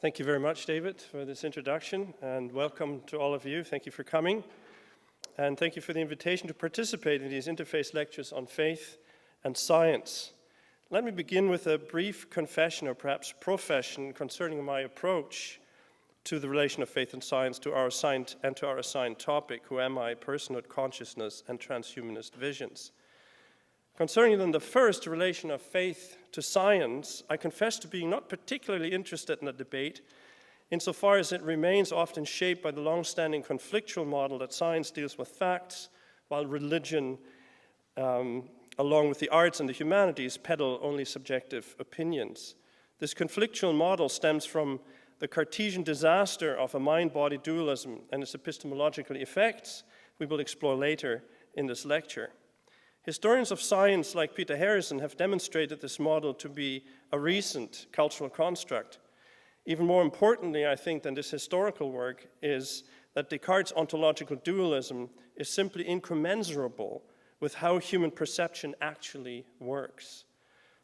Thank you very much, David, for this introduction, and welcome to all of you. Thank you for coming, and thank you for the invitation to participate in these interface lectures on faith and science. Let me begin with a brief confession, or perhaps profession, concerning my approach to the relation of faith and science to our assigned topic, who am I, personhood, consciousness, and transhumanist visions. Concerning then the first relation of faith to science, I confess to being not particularly interested in the debate, insofar as it remains often shaped by the long-standing conflictual model that science deals with facts, while religion, along with the arts and the humanities, peddle only subjective opinions. This conflictual model stems from the Cartesian disaster of a mind-body dualism and its epistemological effects we will explore later in this lecture. Historians of science like Peter Harrison have demonstrated this model to be a recent cultural construct. Even more importantly, I think, than this historical work is that Descartes' ontological dualism is simply incommensurable with how human perception actually works.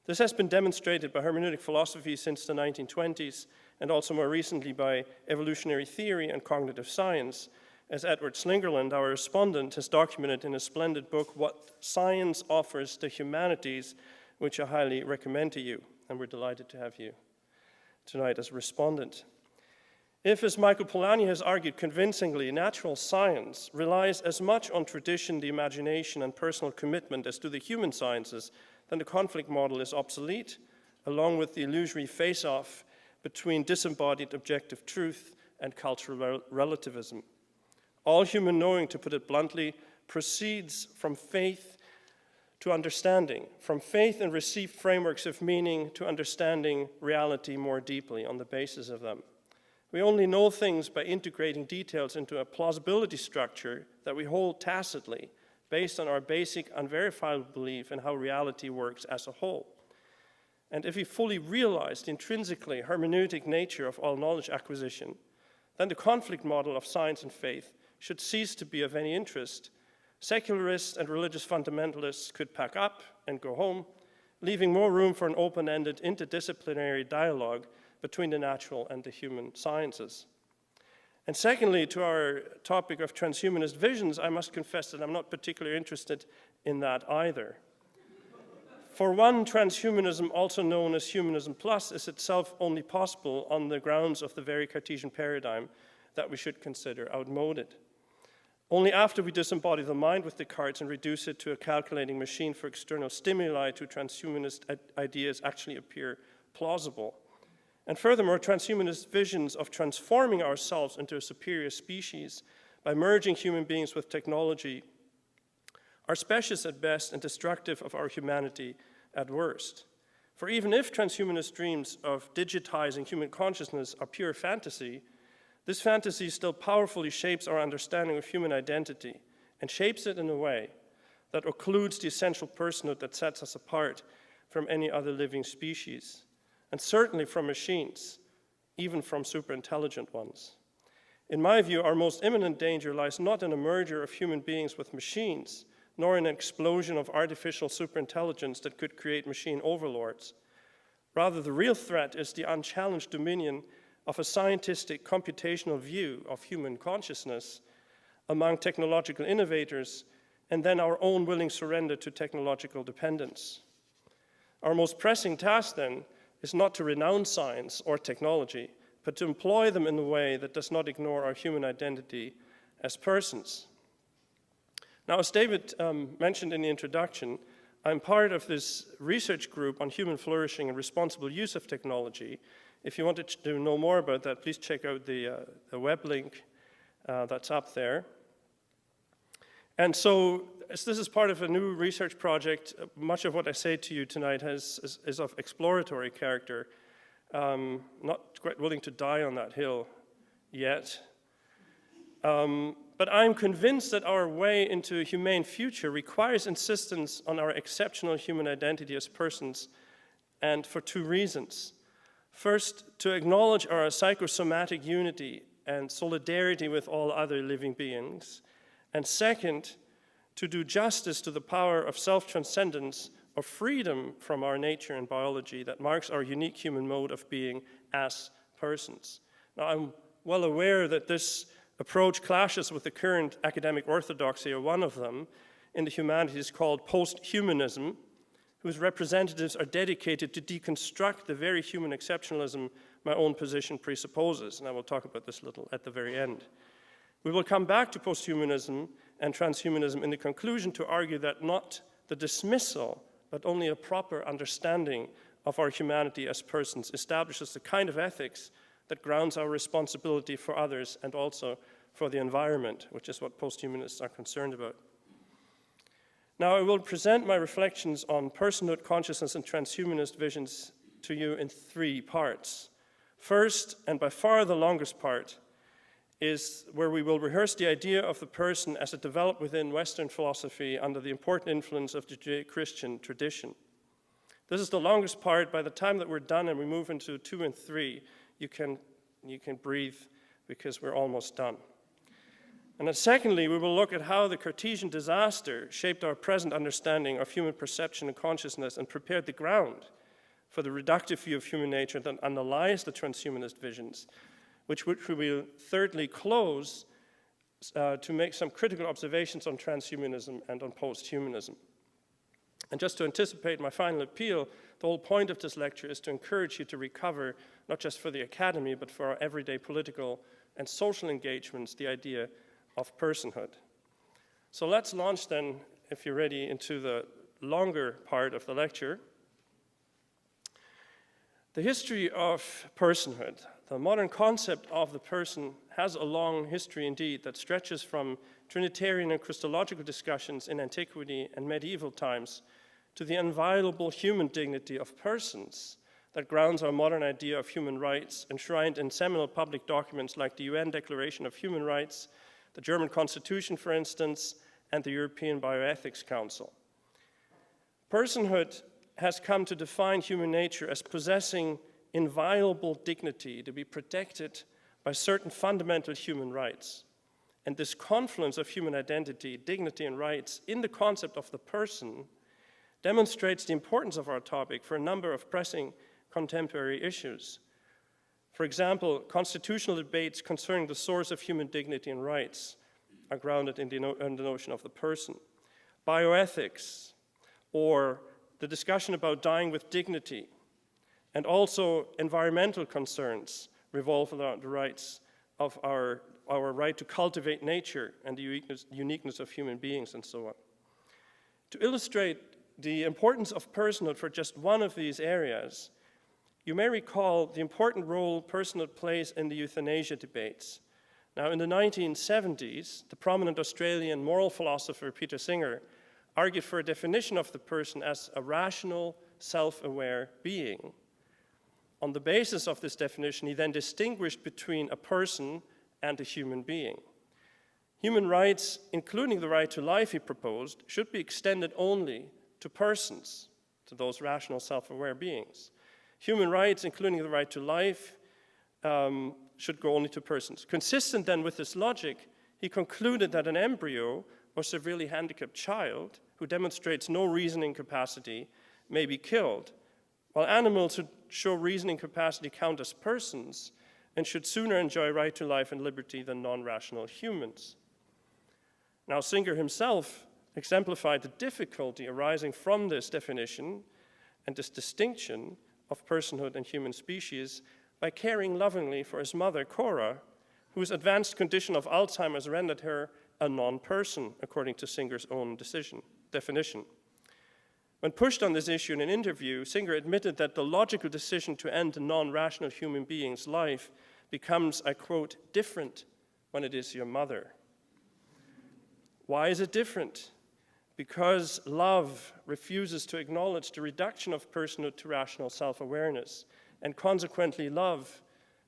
This has been demonstrated by hermeneutic philosophy since the 1920s, and also more recently by evolutionary theory and cognitive science, as Edward Slingerland, our respondent, has documented in a splendid book, What Science Offers the Humanities, which I highly recommend to you, and we're delighted to have you tonight as a respondent. If, as Michael Polanyi has argued convincingly, natural science relies as much on tradition, the imagination, and personal commitment as do the human sciences, then the conflict model is obsolete, along with the illusory face-off between disembodied objective truth and cultural relativism. All human knowing, to put it bluntly, proceeds from faith to understanding, from faith in received frameworks of meaning to understanding reality more deeply on the basis of them. We only know things by integrating details into a plausibility structure that we hold tacitly, based on our basic, unverifiable belief in how reality works as a whole. And if we fully realize the intrinsically hermeneutic nature of all knowledge acquisition, then the conflict model of science and faith should cease to be of any interest. Secularists and religious fundamentalists could pack up and go home, leaving more room for an open-ended interdisciplinary dialogue between the natural and the human sciences. And secondly, to our topic of transhumanist visions, I must confess that I'm not particularly interested in that either. For one, transhumanism, also known as humanism plus, is itself only possible on the grounds of the very Cartesian paradigm that we should consider outmoded. Only after we disembody the mind with Descartes and reduce it to a calculating machine for external stimuli do transhumanist ideas actually appear plausible. And furthermore, transhumanist visions of transforming ourselves into a superior species by merging human beings with technology are specious at best and destructive of our humanity at worst. For even if transhumanist dreams of digitizing human consciousness are pure fantasy, this fantasy still powerfully shapes our understanding of human identity and shapes it in a way that occludes the essential personhood that sets us apart from any other living species, and certainly from machines, even from superintelligent ones. In my view, our most imminent danger lies not in a merger of human beings with machines, nor in an explosion of artificial superintelligence that could create machine overlords. Rather, the real threat is the unchallenged dominion of a scientific computational view of human consciousness among technological innovators, and then our own willing surrender to technological dependence. Our most pressing task, then, is not to renounce science or technology, but to employ them in a way that does not ignore our human identity as persons. Now, as David mentioned in the introduction, I'm part of this research group on human flourishing and responsible use of technology. If you wanted to know more about that, please check out the web link that's up there. And so, as this is part of a new research project, much of what I say to you tonight is of exploratory character. Not quite willing to die on that hill yet. But I'm convinced that our way into a humane future requires insistence on our exceptional human identity as persons, and for two reasons. First, to acknowledge our psychosomatic unity and solidarity with all other living beings. And second, to do justice to the power of self-transcendence, of freedom from our nature and biology that marks our unique human mode of being as persons. Now, I'm well aware that this approach clashes with the current academic orthodoxy, or one of them, in the humanities called post-humanism, whose representatives are dedicated to deconstruct the very human exceptionalism my own position presupposes, and I will talk about this a little at the very end. We will come back to post-humanism and transhumanism in the conclusion to argue that not the dismissal, but only a proper understanding of our humanity as persons establishes the kind of ethics that grounds our responsibility for others and also for the environment, which is what post-humanists are concerned about. Now, I will present my reflections on personhood, consciousness, and transhumanist visions to you in 3 parts. First, and by far the longest part, is where we will rehearse the idea of the person as it developed within Western philosophy under the important influence of the Judeo-Christian tradition. This is the longest part. By the time that we're done and we move into 2 and 3, you can breathe because we're almost done. And then secondly, we will look at how the Cartesian disaster shaped our present understanding of human perception and consciousness and prepared the ground for the reductive view of human nature that underlies the transhumanist visions, which we will thirdly close to make some critical observations on transhumanism and on post-humanism. And just to anticipate my final appeal, the whole point of this lecture is to encourage you to recover, not just for the academy, but for our everyday political and social engagements, the idea of personhood. So let's launch then, if you're ready, into the longer part of the lecture. The history of personhood, the modern concept of the person, has a long history indeed that stretches from Trinitarian and Christological discussions in antiquity and medieval times to the inviolable human dignity of persons that grounds our modern idea of human rights, enshrined in seminal public documents like the UN Declaration of Human Rights, the German Constitution, for instance, and the European Bioethics Council. Personhood has come to define human nature as possessing inviolable dignity to be protected by certain fundamental human rights. And this confluence of human identity, dignity, and rights in the concept of the person demonstrates the importance of our topic for a number of pressing contemporary issues. For example, constitutional debates concerning the source of human dignity and rights are grounded in the notion of the person. Bioethics, or the discussion about dying with dignity, and also environmental concerns revolve around the rights of our right to cultivate nature and the uniqueness of human beings and so on. To illustrate the importance of personhood for just one of these areas, you may recall the important role personhood plays in the euthanasia debates. Now, in the 1970s, the prominent Australian moral philosopher Peter Singer argued for a definition of the person as a rational, self-aware being. On the basis of this definition, he then distinguished between a person and a human being. Human rights, including the right to life, he proposed, should be extended only to persons, to those rational, self-aware beings. Human rights, including the right to life, should go only to persons. Consistent then with this logic, he concluded that an embryo or severely handicapped child who demonstrates no reasoning capacity may be killed, while animals who show reasoning capacity count as persons and should sooner enjoy right to life and liberty than non-rational humans. Now, Singer himself exemplified the difficulty arising from this definition and this distinction of personhood and human species by caring lovingly for his mother, Cora, whose advanced condition of Alzheimer's rendered her a non-person, according to Singer's own definition. When pushed on this issue in an interview, Singer admitted that the logical decision to end a non-rational human being's life becomes, I quote, different when it is your mother. Why is it different? Because love refuses to acknowledge the reduction of personhood to rational self-awareness, and consequently love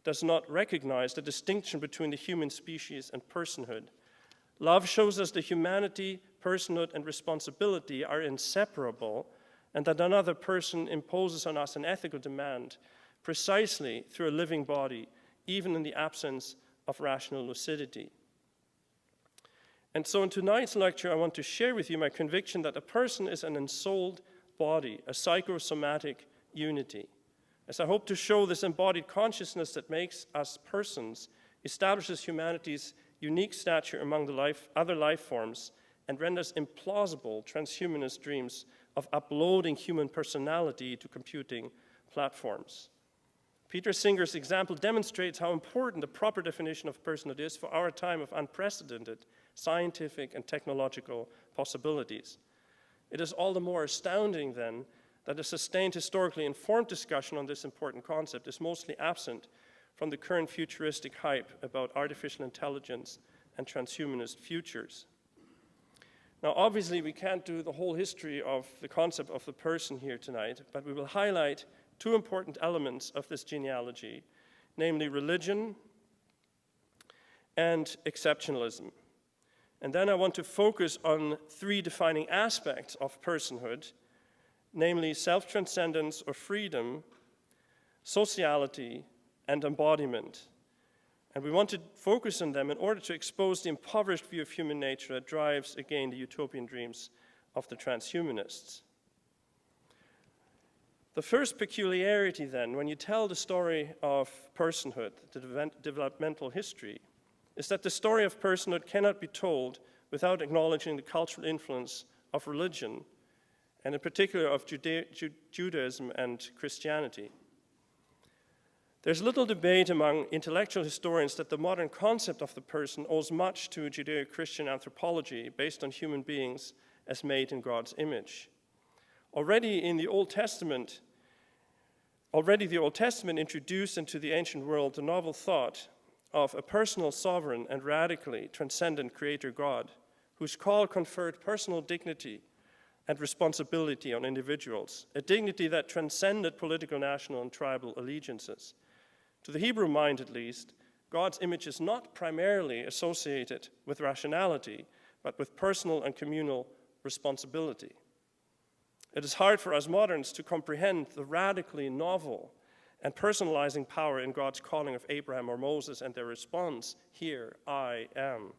does not recognize the distinction between the human species and personhood. Love shows us that humanity, personhood, and responsibility are inseparable, and that another person imposes on us an ethical demand precisely through a living body, even in the absence of rational lucidity. And so in tonight's lecture, I want to share with you my conviction that a person is an ensouled body, a psychosomatic unity. as I hope to show this embodied consciousness that makes us persons, establishes humanity's unique stature among the other life forms, and renders implausible transhumanist dreams of uploading human personality to computing platforms. Peter Singer's example demonstrates how important a proper definition of personhood is for our time of unprecedented scientific and technological possibilities. It is all the more astounding, then, that a sustained historically informed discussion on this important concept is mostly absent from the current futuristic hype about artificial intelligence and transhumanist futures. Now, obviously, we can't do the whole history of the concept of the person here tonight, but we will highlight two important elements of this genealogy, namely religion and exceptionalism. And then I want to focus on three defining aspects of personhood, namely self-transcendence or freedom, sociality, and embodiment. And we want to focus on them in order to expose the impoverished view of human nature that drives, again, the utopian dreams of the transhumanists. The first peculiarity, then, when you tell the story of personhood, the developmental history, is that the story of personhood cannot be told without acknowledging the cultural influence of religion, and in particular of Judaism and Christianity. There's little debate among intellectual historians that the modern concept of the person owes much to Judeo-Christian anthropology based on human beings as made in God's image. Already the Old Testament introduced into the ancient world the novel thought of a personal sovereign and radically transcendent creator God, whose call conferred personal dignity and responsibility on individuals, a dignity that transcended political, national, and tribal allegiances. To the Hebrew mind, at least, God's image is not primarily associated with rationality, but with personal and communal responsibility. It is hard for us moderns to comprehend the radically novel and personalizing power in God's calling of Abraham or Moses and their response, "Here I am."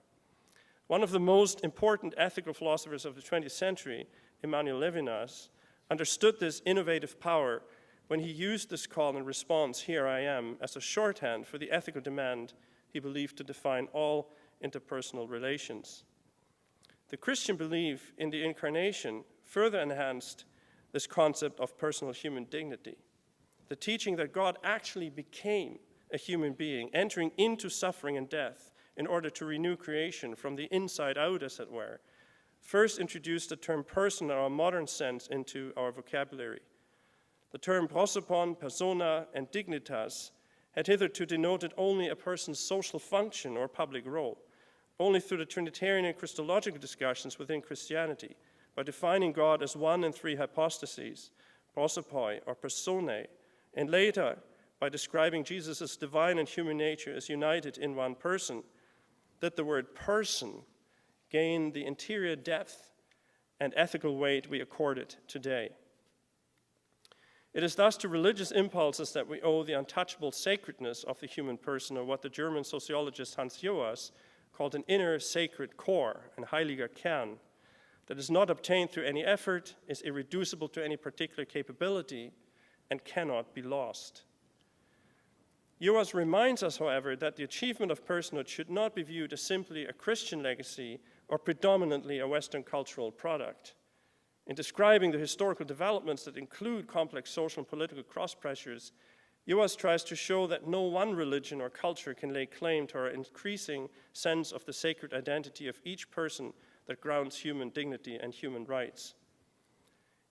One of the most important ethical philosophers of the 20th century, Emmanuel Levinas, understood this innovative power when he used this call and response, "Here I am," as a shorthand for the ethical demand he believed to define all interpersonal relations. The Christian belief in the incarnation further enhanced this concept of personal human dignity. The teaching that God actually became a human being, entering into suffering and death in order to renew creation from the inside out, as it were, first introduced the term person in our modern sense into our vocabulary. The term prosopon, persona, and dignitas had hitherto denoted only a person's social function or public role. Only through the Trinitarian and Christological discussions within Christianity, by defining God as one in three hypostases, prosopoi or personae, and later by describing Jesus' divine and human nature as united in one person, did the word person gain the interior depth and ethical weight we accord it today. It is thus to religious impulses that we owe the untouchable sacredness of the human person, or what the German sociologist Hans Joas called an inner sacred core, ein heiliger Kern, that is not obtained through any effort, is irreducible to any particular capability, and cannot be lost. Joas reminds us, however, that the achievement of personhood should not be viewed as simply a Christian legacy or predominantly a Western cultural product. In describing the historical developments that include complex social and political cross-pressures, Joas tries to show that no one religion or culture can lay claim to our increasing sense of the sacred identity of each person that grounds human dignity and human rights.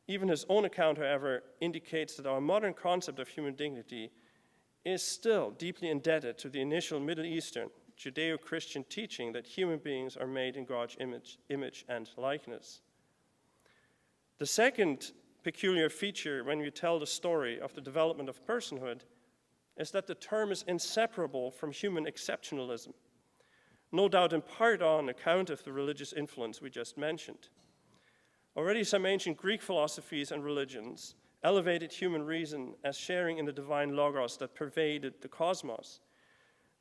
Even his own account, however, indicates that our modern concept of human dignity is still deeply indebted to the initial Middle Eastern Judeo-Christian teaching that human beings are made in God's image and likeness. The second peculiar feature when we tell the story of the development of personhood is that the term is inseparable from human exceptionalism, no doubt in part on account of the religious influence we just mentioned. Already some ancient Greek philosophies and religions elevated human reason as sharing in the divine logos that pervaded the cosmos.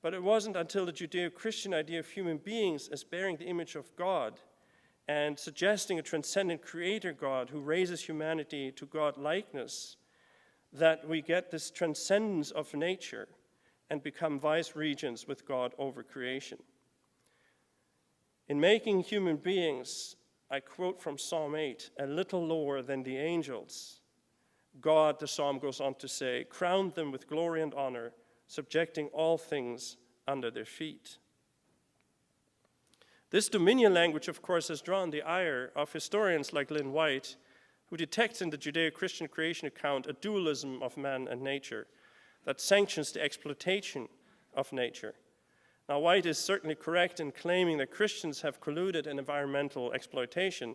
But it wasn't until the Judeo-Christian idea of human beings as bearing the image of God and suggesting a transcendent creator God who raises humanity to God-likeness that we get this transcendence of nature and become vice-regents with God over creation. In making human beings, I quote from Psalm 8, a little lower than the angels, God, the psalm goes on to say, crowned them with glory and honor, subjecting all things under their feet. This dominion language, of course, has drawn the ire of historians like Lynn White, who detects in the Judeo-Christian creation account a dualism of man and nature that sanctions the exploitation of nature. Now, White is certainly correct in claiming that Christians have colluded in environmental exploitation,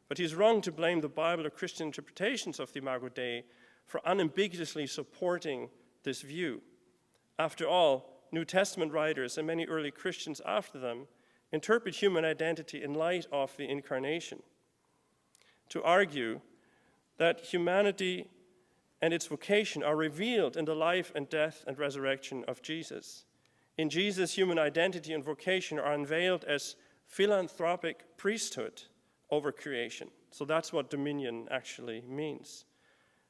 but he's wrong to blame the Bible or Christian interpretations of the Imago Dei for unambiguously supporting this view. After all, New Testament writers and many early Christians after them interpret human identity in light of the Incarnation. To argue that humanity and its vocation are revealed in the life and death and resurrection of Jesus. In Jesus, human identity and vocation are unveiled as philanthropic priesthood over creation. So that's what dominion actually means.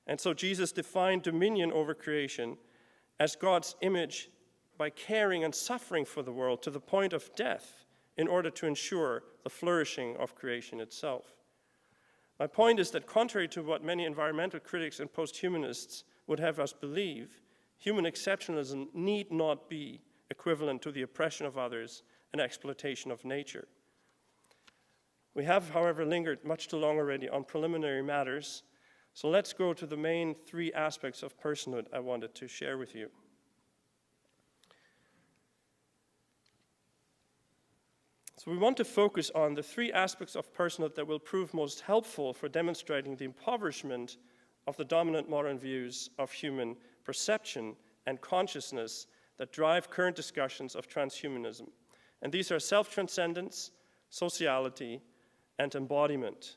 And so Jesus defined dominion over creation as God's image by caring and suffering for the world to the point of death in order to ensure the flourishing of creation itself. My point is that contrary to what many environmental critics and post-humanists would have us believe, human exceptionalism need not be equivalent to the oppression of others and exploitation of nature. We have, however, lingered much too long already on preliminary matters, so let's go to the main three aspects of personhood I wanted to share with you. So we want to focus on the three aspects of personhood that will prove most helpful for demonstrating the impoverishment of the dominant modern views of human perception and consciousness that drive current discussions of transhumanism. And these are self-transcendence, sociality, and embodiment.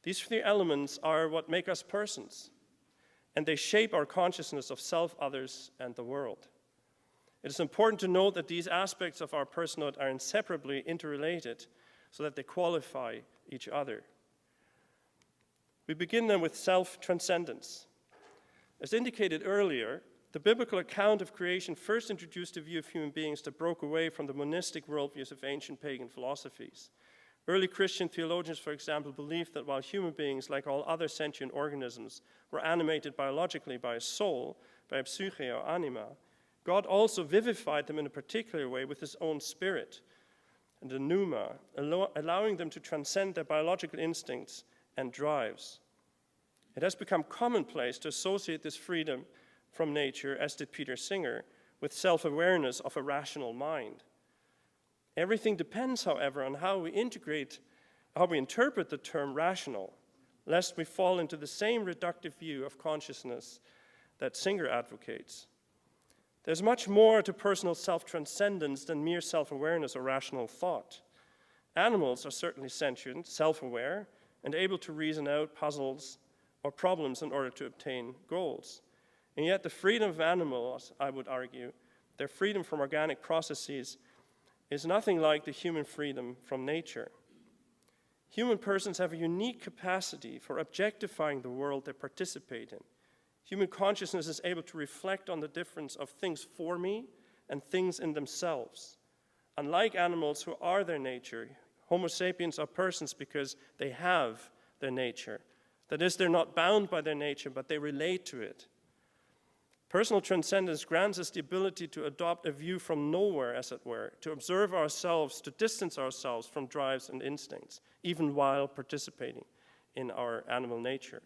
These three elements are what make us persons, and they shape our consciousness of self, others, and the world. It is important to note that these aspects of our personhood are inseparably interrelated so that they qualify each other. We begin then with self-transcendence. As indicated earlier, the biblical account of creation first introduced a view of human beings that broke away from the monistic worldviews of ancient pagan philosophies. Early Christian theologians, for example, believed that while human beings, like all other sentient organisms, were animated biologically by a soul, by a psyche or anima, God also vivified them in a particular way with his own spirit, and the pneuma, allowing them to transcend their biological instincts and drives. It has become commonplace to associate this freedom from nature, as did Peter Singer, with self-awareness of a rational mind. Everything depends, however, on how we interpret the term rational, lest we fall into the same reductive view of consciousness that Singer advocates. There's much more to personal self-transcendence than mere self-awareness or rational thought. Animals are certainly sentient, self-aware, and able to reason out puzzles or problems in order to obtain goals. And yet the freedom of animals, I would argue, their freedom from organic processes, is nothing like the human freedom from nature. Human persons have a unique capacity for objectifying the world they participate in. Human consciousness is able to reflect on the difference of things for me and things in themselves. Unlike animals who are their nature, Homo sapiens are persons because they have their nature. That is, they're not bound by their nature, but they relate to it. Personal transcendence grants us the ability to adopt a view from nowhere, as it were, to observe ourselves, to distance ourselves from drives and instincts, even while participating in our animal nature.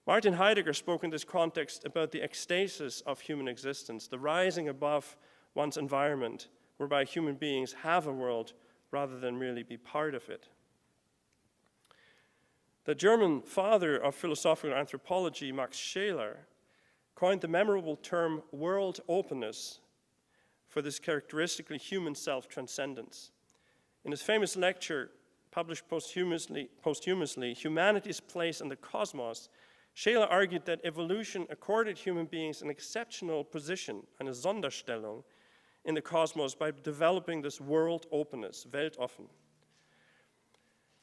Martin Heidegger spoke in this context about the ecstasis of human existence, the rising above one's environment, whereby human beings have a world rather than merely be part of it. The German father of philosophical anthropology, Max Scheler, coined the memorable term world openness for this characteristically human self-transcendence. In his famous lecture, published posthumously, Humanity's Place in the Cosmos, Scheler argued that evolution accorded human beings an exceptional position, eine Sonderstellung, in the cosmos by developing this world openness, Weltoffen.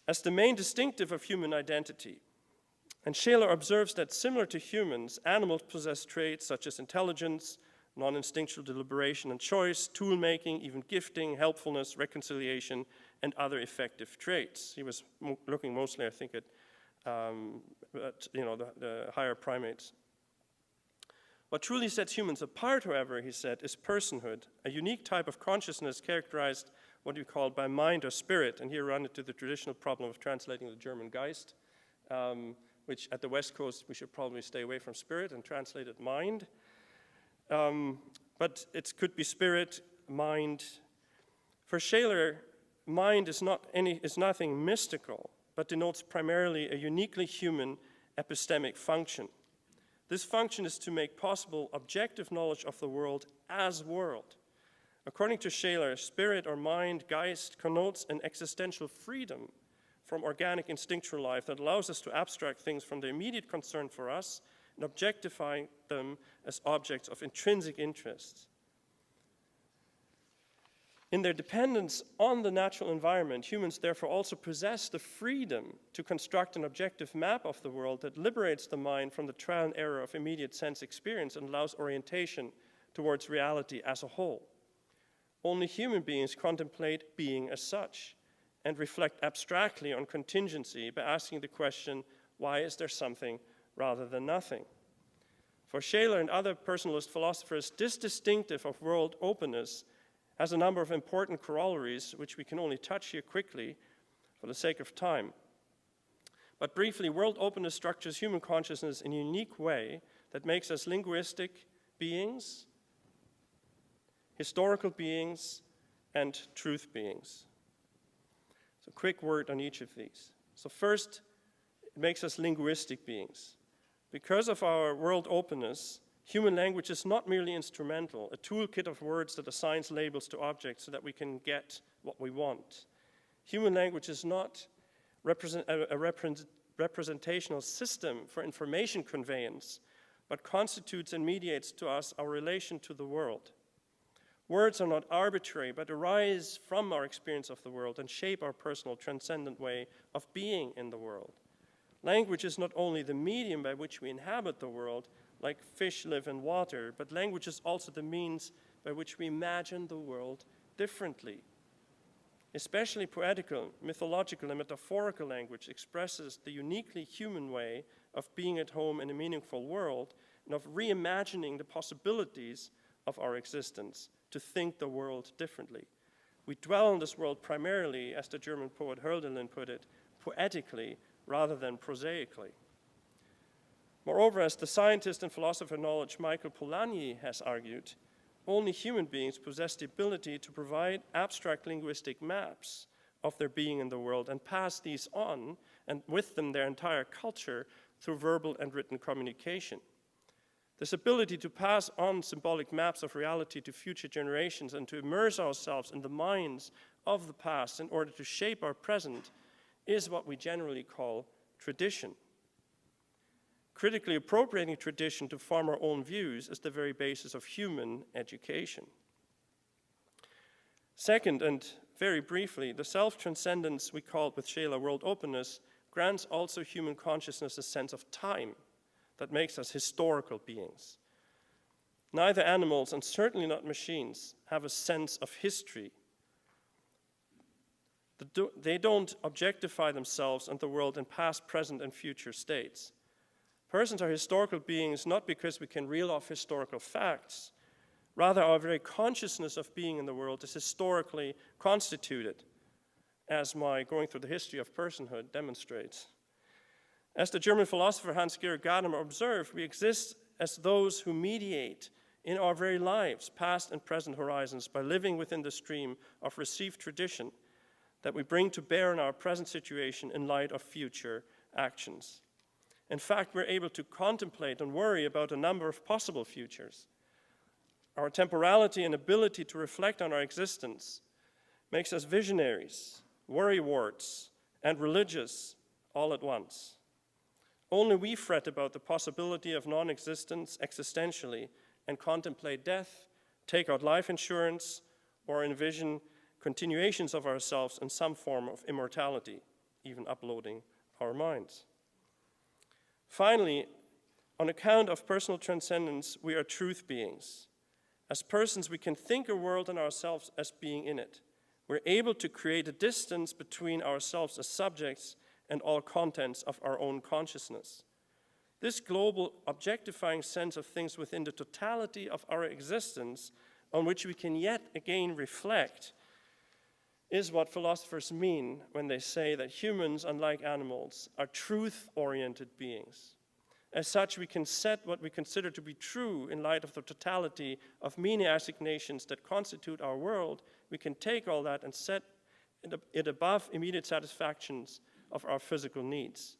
As the main distinctive of human identity, And Scheler observes that similar to humans, animals possess traits such as intelligence, non-instinctual deliberation and choice, tool-making, even gifting, helpfulness, reconciliation, and other effective traits. He was looking mostly, I think, at the higher primates. What truly sets humans apart, however, he said, is personhood, a unique type of consciousness characterized what you call by mind or spirit. And here run into the traditional problem of translating the German Geist, which at the West Coast we should probably stay away from spirit and translate it mind. But it could be spirit, mind. For Scheler, mind is nothing mystical, but denotes primarily a uniquely human epistemic function. This function is to make possible objective knowledge of the world as world. According to Scheler, spirit or mind, Geist, connotes an existential freedom from organic instinctual life that allows us to abstract things from their immediate concern for us and objectify them as objects of intrinsic interest. In their dependence on the natural environment, humans therefore also possess the freedom to construct an objective map of the world that liberates the mind from the trial and error of immediate sense experience and allows orientation towards reality as a whole. Only human beings contemplate being as such and reflect abstractly on contingency by asking the question, why is there something rather than nothing? For Scheler and other personalist philosophers, this distinctive of world openness has a number of important corollaries, which we can only touch here quickly for the sake of time. But briefly, world openness structures human consciousness in a unique way that makes us linguistic beings, historical beings, and truth beings. So a quick word on each of these. So first, it makes us linguistic beings. Because of our world openness, human language is not merely instrumental, a toolkit of words that assigns labels to objects so that we can get what we want. Human language is not a representational system for information conveyance, but constitutes and mediates to us our relation to the world. Words are not arbitrary, but arise from our experience of the world and shape our personal transcendent way of being in the world. Language is not only the medium by which we inhabit the world, like fish live in water, but language is also the means by which we imagine the world differently. Especially poetical, mythological, and metaphorical language expresses the uniquely human way of being at home in a meaningful world and of reimagining the possibilities of our existence, to think the world differently. We dwell on this world primarily, as the German poet Hölderlin put it, poetically rather than prosaically. Moreover, as the scientist and philosopher of knowledge Michael Polanyi has argued, only human beings possess the ability to provide abstract linguistic maps of their being in the world and pass these on, and with them their entire culture, through verbal and written communication. This ability to pass on symbolic maps of reality to future generations and to immerse ourselves in the minds of the past in order to shape our present is what we generally call tradition. Critically appropriating tradition to form our own views is the very basis of human education. Second, and very briefly, the self-transcendence we called with Scheler world openness grants also human consciousness a sense of time that makes us historical beings. Neither animals, and certainly not machines, have a sense of history. They don't objectify themselves and the world in past, present, and future states. Persons are historical beings not because we can reel off historical facts. Rather, our very consciousness of being in the world is historically constituted, as my going through the history of personhood demonstrates. As the German philosopher Hans-Georg Gadamer observed, we exist as those who mediate in our very lives, past and present horizons, by living within the stream of received tradition that we bring to bear in our present situation in light of future actions. In fact, we're able to contemplate and worry about a number of possible futures. Our temporality and ability to reflect on our existence makes us visionaries, worrywarts, and religious all at once. Only we fret about the possibility of non-existence existentially and contemplate death, take out life insurance, or envision continuations of ourselves in some form of immortality, even uploading our minds. Finally, on account of personal transcendence, we are truth beings. As persons, we can think a world and ourselves as being in it. We're able to create a distance between ourselves as subjects and all contents of our own consciousness. This global objectifying sense of things within the totality of our existence, on which we can yet again reflect, is what philosophers mean when they say that humans, unlike animals, are truth-oriented beings. As such, we can set what we consider to be true in light of the totality of meaning assignations that constitute our world. We can take all that and set it above immediate satisfactions of our physical needs.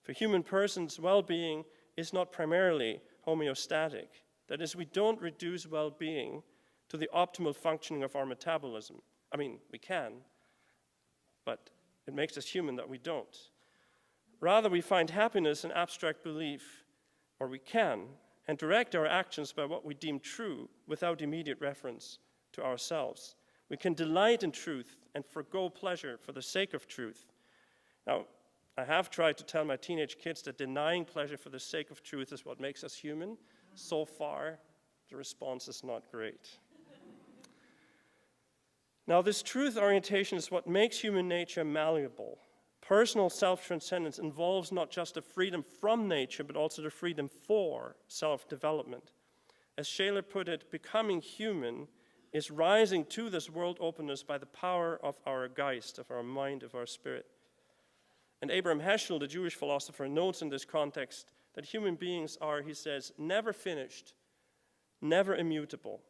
For human persons, well-being is not primarily homeostatic. That is, we don't reduce well-being to the optimal functioning of our metabolism. I mean, we can, but it makes us human that we don't. Rather, we find happiness in abstract belief, or we can, and direct our actions by what we deem true without immediate reference to ourselves. We can delight in truth and forgo pleasure for the sake of truth. Now, I have tried to tell my teenage kids that denying pleasure for the sake of truth is what makes us human. So far, the response is not great. Now, this truth orientation is what makes human nature malleable. Personal self-transcendence involves not just the freedom from nature, but also the freedom for self-development. As Shaler put it, becoming human is rising to this world openness by the power of our Geist, of our mind, of our spirit. And Abraham Heschel, the Jewish philosopher, notes in this context that human beings are, he says, never finished, never immutable,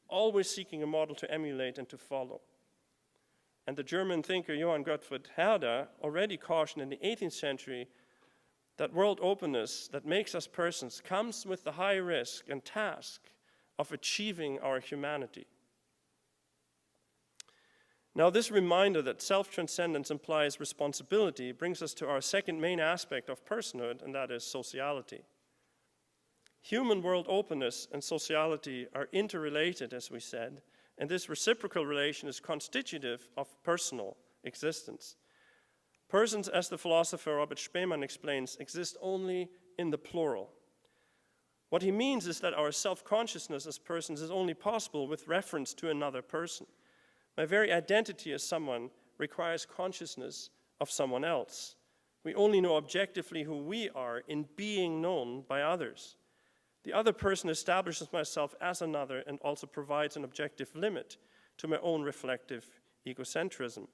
always seeking a model to emulate and to follow. And the German thinker Johann Gottfried Herder already cautioned in the 18th century that world openness that makes us persons comes with the high risk and task of achieving our humanity. Now, this reminder that self-transcendence implies responsibility brings us to our second main aspect of personhood, and that is sociality. Human world openness and sociality are interrelated, as we said, and this reciprocal relation is constitutive of personal existence. Persons, as the philosopher Robert Spemann explains, exist only in the plural. What he means is that our self-consciousness as persons is only possible with reference to another person. My very identity as someone requires consciousness of someone else. We only know objectively who we are in being known by others. The other person establishes myself as another and also provides an objective limit to my own reflective egocentrism.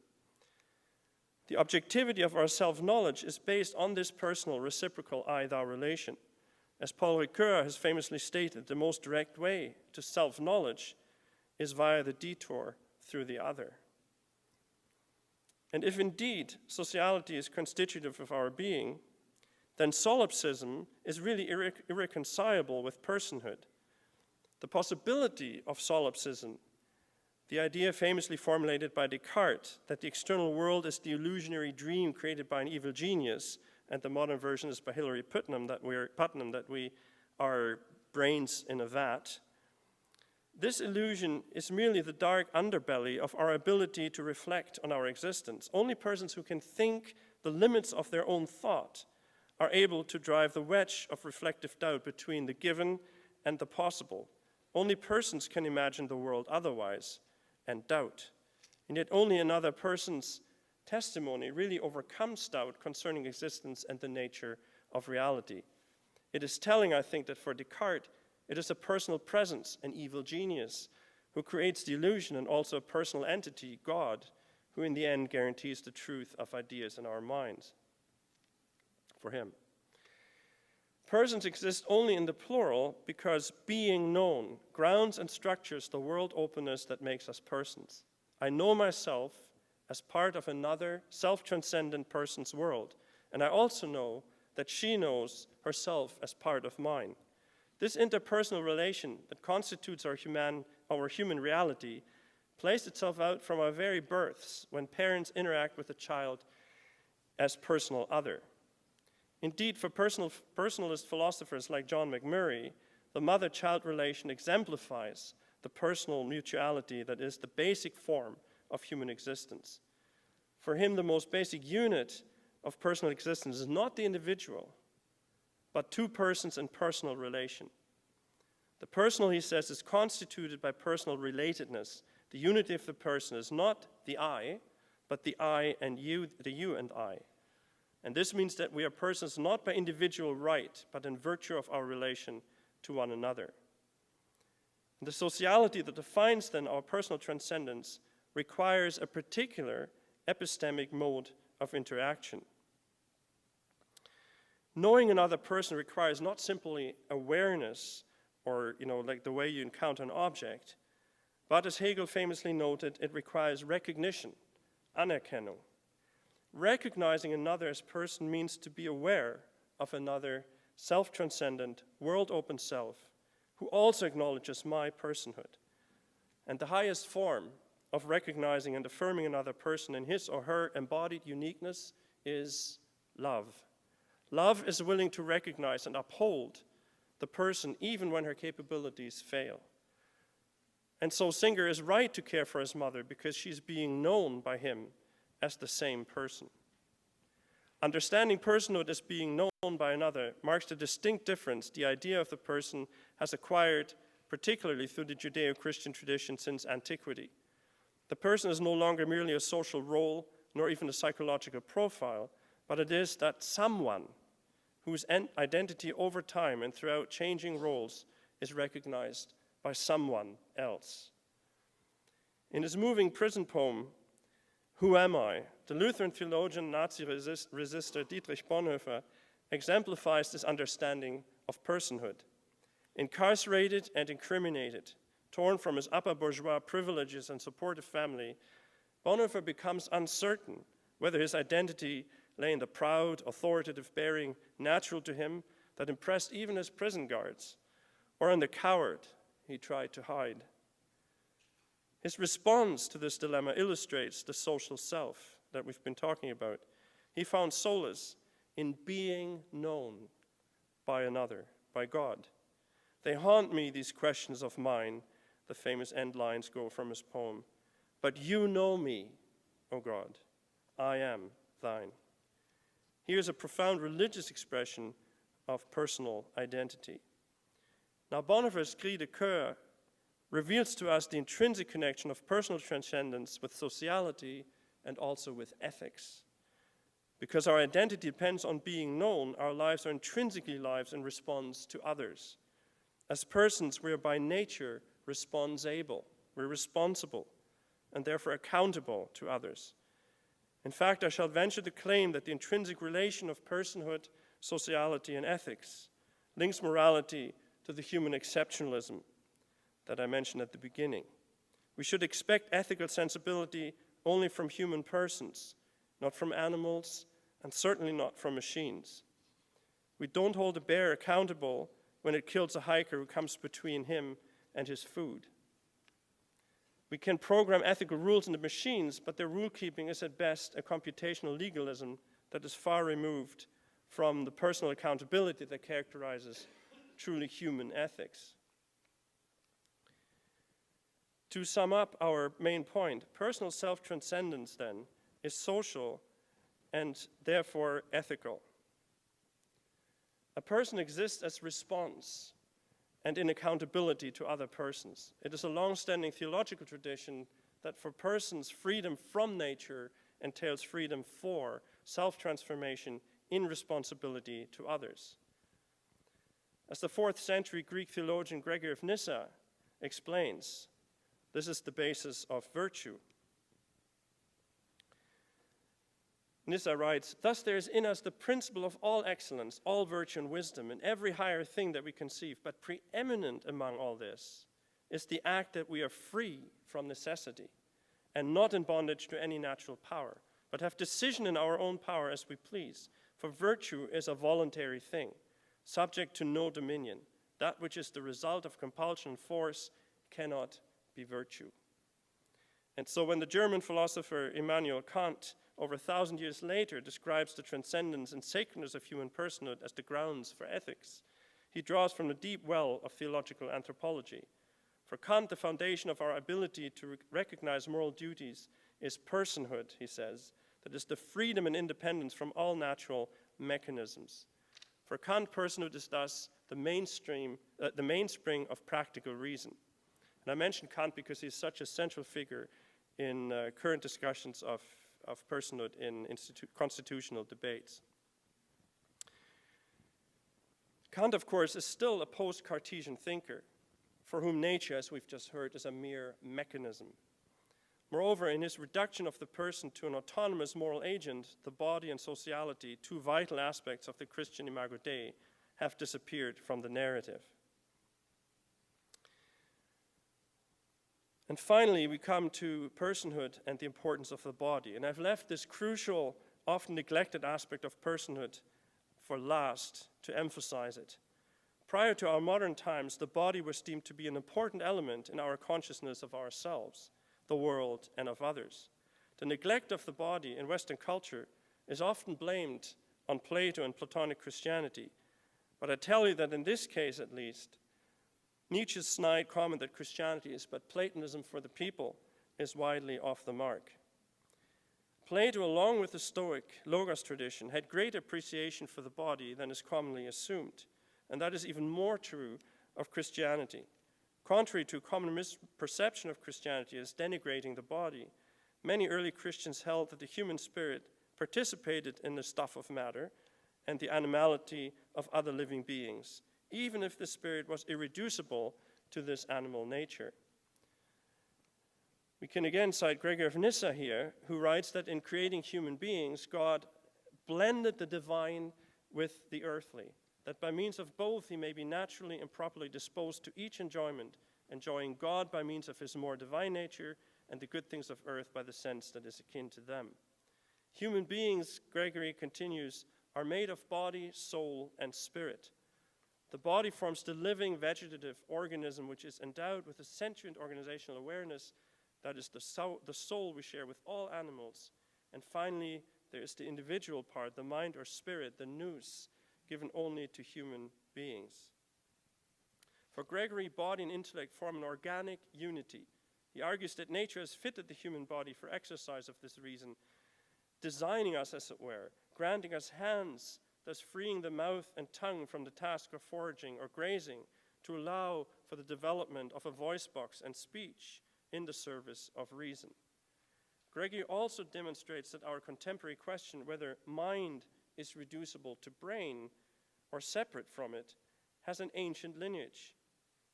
The objectivity of our self-knowledge is based on this personal reciprocal I-thou relation. As Paul Ricoeur has famously stated, the most direct way to self-knowledge is via the detour through the other. And if indeed sociality is constitutive of our being, then solipsism is really irreconcilable with personhood. The possibility of solipsism, the idea famously formulated by Descartes that the external world is the illusionary dream created by an evil genius, and the modern version is by Hilary Putnam, that we are brains in a vat. This illusion is merely the dark underbelly of our ability to reflect on our existence. Only persons who can think the limits of their own thought are able to drive the wedge of reflective doubt between the given and the possible. Only persons can imagine the world otherwise and doubt. And yet only another person's testimony really overcomes doubt concerning existence and the nature of reality. It is telling, I think, that for Descartes, it is a personal presence, an evil genius, who creates the illusion, and also a personal entity, God, who in the end guarantees the truth of ideas in our minds. For him. Persons exist only in the plural because being known grounds and structures the world openness that makes us persons. I know myself as part of another self-transcendent person's world, and I also know that she knows herself as part of mine. This interpersonal relation that constitutes our human reality plays itself out from our very births when parents interact with a child as personal other. Indeed, for personalist philosophers like John McMurray, the mother-child relation exemplifies the personal mutuality that is the basic form of human existence. For him, the most basic unit of personal existence is not the individual, but two persons in personal relation. The personal, he says, is constituted by personal relatedness. The unity of the person is not the I, but the I and you, the you and I. And this means that we are persons not by individual right, but in virtue of our relation to one another. And the sociality that defines then our personal transcendence requires a particular epistemic mode of interaction. Knowing another person requires not simply awareness or, like the way you encounter an object, but as Hegel famously noted, it requires recognition, Anerkennung. Recognizing another as person means to be aware of another self-transcendent, world-open self who also acknowledges my personhood. And the highest form of recognizing and affirming another person in his or her embodied uniqueness is love. Love is willing to recognize and uphold the person even when her capabilities fail. And so Singer is right to care for his mother because she's being known by him as the same person. Understanding personhood as being known by another marks the distinct difference the idea of the person has acquired, particularly through the Judeo-Christian tradition since antiquity. The person is no longer merely a social role, nor even a psychological profile, but it is that someone whose identity over time and throughout changing roles is recognized by someone else. In his moving prison poem, Who Am I?, the Lutheran theologian, Nazi resistor Dietrich Bonhoeffer exemplifies this understanding of personhood. Incarcerated and incriminated, torn from his upper bourgeois privileges and supportive family, Bonhoeffer becomes uncertain whether his identity lay in the proud, authoritative bearing natural to him that impressed even his prison guards, or in the coward he tried to hide. His response to this dilemma illustrates the social self that we've been talking about. He found solace in being known by another, by God. They haunt me, these questions of mine, the famous end lines go from his poem. But you know me, O God, I am thine. Here's a profound religious expression of personal identity. Now, Bonhoeffer's Cri de Coeur reveals to us the intrinsic connection of personal transcendence with sociality and also with ethics. Because our identity depends on being known, our lives are intrinsically lives in response to others. As persons, we are by nature responsable. We're responsible and therefore accountable to others. In fact, I shall venture to claim that the intrinsic relation of personhood, sociality, and ethics links morality to the human exceptionalism that I mentioned at the beginning. We should expect ethical sensibility only from human persons, not from animals, and certainly not from machines. We don't hold a bear accountable when it kills a hiker who comes between him and his food. We can program ethical rules into machines, but their rule-keeping is at best a computational legalism that is far removed from the personal accountability that characterizes truly human ethics. To sum up our main point, personal self-transcendence then is social and therefore ethical. A person exists as response and in accountability to other persons. It is a long-standing theological tradition that for persons, freedom from nature entails freedom for self-transformation in responsibility to others. As the 4th century Greek theologian Gregory of Nyssa explains, this is the basis of virtue. Nyssa writes, "Thus there is in us the principle of all excellence, all virtue and wisdom, and every higher thing that we conceive. But preeminent among all this is the act that we are free from necessity, and not in bondage to any natural power, but have decision in our own power as we please. For virtue is a voluntary thing, subject to no dominion. That which is the result of compulsion and force cannot be virtue." And so when the German philosopher Immanuel Kant, over 1,000 years later, describes the transcendence and sacredness of human personhood as the grounds for ethics, he draws from the deep well of theological anthropology. For Kant, the foundation of our ability to recognize moral duties is personhood, he says, that is the freedom and independence from all natural mechanisms. For Kant, personhood is thus the mainspring of practical reason. And I mention Kant because he's such a central figure in current discussions of personhood in constitutional debates. Kant, of course, is still a post-Cartesian thinker, for whom nature, as we've just heard, is a mere mechanism. Moreover, in his reduction of the person to an autonomous moral agent, the body and sociality, two vital aspects of the Christian imago Dei, have disappeared from the narrative. And finally, we come to personhood and the importance of the body. And I've left this crucial, often neglected aspect of personhood for last to emphasize it. Prior to our modern times, the body was deemed to be an important element in our consciousness of ourselves, the world, and of others. The neglect of the body in Western culture is often blamed on Plato and Platonic Christianity. But I tell you that in this case, at least, Nietzsche's snide comment that Christianity is but Platonism for the people is widely off the mark. Plato, along with the Stoic Logos tradition, had great appreciation for the body than is commonly assumed, and that is even more true of Christianity. Contrary to common misperception of Christianity as denigrating the body, many early Christians held that the human spirit participated in the stuff of matter and the animality of other living beings, even if the spirit was irreducible to this animal nature. We can again cite Gregory of Nyssa here, who writes that in creating human beings, God blended the divine with the earthly, that by means of both he may be naturally and properly disposed to each enjoyment, enjoying God by means of his more divine nature and the good things of earth by the sense that is akin to them. Human beings, Gregory continues, are made of body, soul, and spirit. The body forms the living vegetative organism which is endowed with a sentient organizational awareness that is the soul we share with all animals. And finally, there is the individual part, the mind or spirit, the nous, given only to human beings. For Gregory, body and intellect form an organic unity. He argues that nature has fitted the human body for exercise of this reason, designing us, as it were, granting us hands, thus freeing the mouth and tongue from the task of foraging or grazing to allow for the development of a voice box and speech in the service of reason. Gregory also demonstrates that our contemporary question whether mind is reducible to brain or separate from it has an ancient lineage.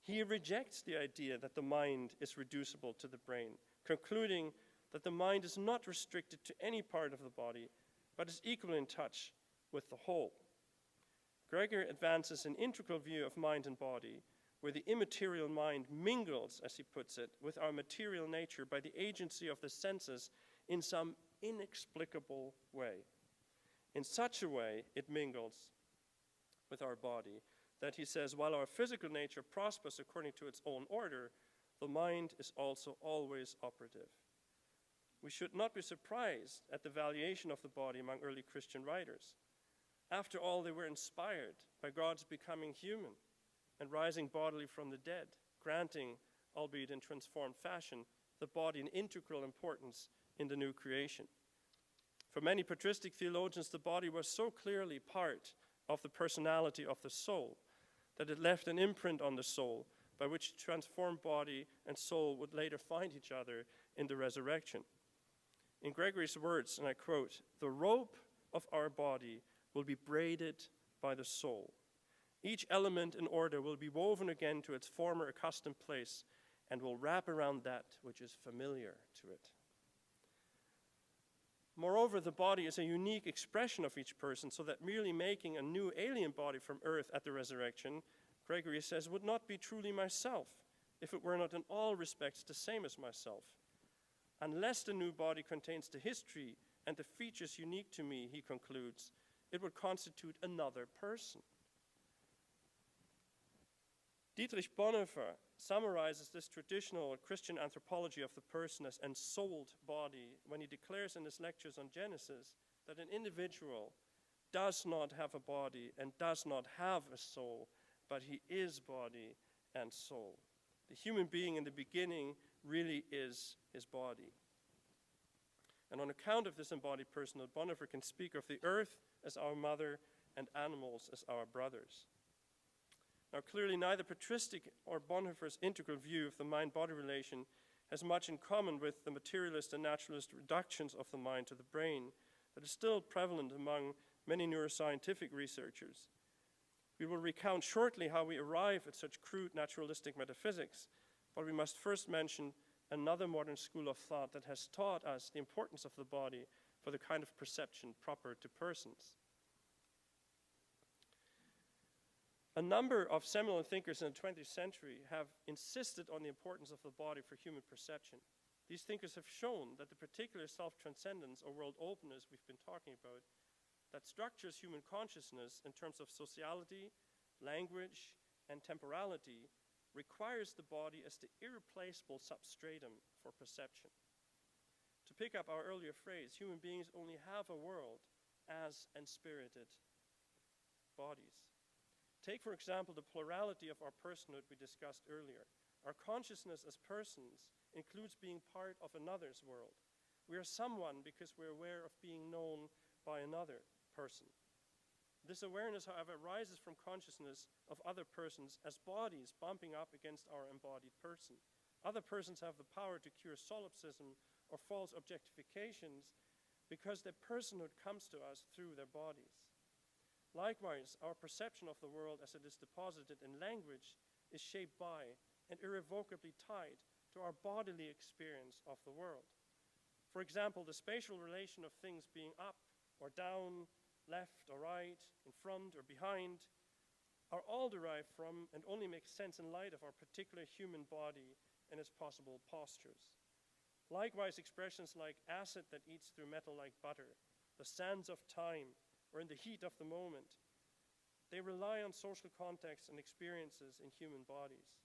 He rejects the idea that the mind is reducible to the brain, concluding that the mind is not restricted to any part of the body, but is equally in touch with the whole. Gregory advances an integral view of mind and body, where the immaterial mind mingles, as he puts it, with our material nature by the agency of the senses in some inexplicable way. In such a way, it mingles with our body that, he says, while our physical nature prospers according to its own order, the mind is also always operative. We should not be surprised at the valuation of the body among early Christian writers. After all, they were inspired by God's becoming human and rising bodily from the dead, granting, albeit in transformed fashion, the body an integral importance in the new creation. For many patristic theologians, the body was so clearly part of the personality of the soul that it left an imprint on the soul by which transformed body and soul would later find each other in the resurrection. In Gregory's words, and I quote, "The rope of our body will be braided by the soul. Each element in order will be woven again to its former accustomed place and will wrap around that which is familiar to it." Moreover, the body is a unique expression of each person, so that merely making a new alien body from earth at the resurrection, Gregory says, would not be truly myself if it were not in all respects the same as myself. Unless the new body contains the history and the features unique to me, he concludes, it would constitute another person. Dietrich Bonhoeffer summarizes this traditional Christian anthropology of the person as ensouled body when he declares in his lectures on Genesis that an individual does not have a body and does not have a soul, but he is body and soul. The human being in the beginning really is his body. And on account of this embodied personhood, Bonhoeffer can speak of the earth as our mother and animals as our brothers. Now, clearly, neither patristic or Bonhoeffer's integral view of the mind-body relation has much in common with the materialist and naturalist reductions of the mind to the brain that is still prevalent among many neuroscientific researchers. We will recount shortly how we arrive at such crude naturalistic metaphysics, but we must first mention another modern school of thought that has taught us the importance of the body for the kind of perception proper to persons. A number of seminal thinkers in the 20th century have insisted on the importance of the body for human perception. These thinkers have shown that the particular self-transcendence or world openness we've been talking about that structures human consciousness in terms of sociality, language, and temporality requires the body as the irreplaceable substratum for perception. To pick up our earlier phrase, human beings only have a world as enspirited bodies. Take, for example, the plurality of our personhood we discussed earlier. Our consciousness as persons includes being part of another's world. We are someone because we're aware of being known by another person. This awareness, however, arises from consciousness of other persons as bodies bumping up against our embodied person. Other persons have the power to cure solipsism or false objectifications because their personhood comes to us through their bodies. Likewise, our perception of the world as it is deposited in language is shaped by and irrevocably tied to our bodily experience of the world. For example, the spatial relation of things being up or down, left or right, in front or behind, are all derived from and only make sense in light of our particular human body and its possible postures. Likewise, expressions like acid that eats through metal like butter, the sands of time, or in the heat of the moment, they rely on social contexts and experiences in human bodies.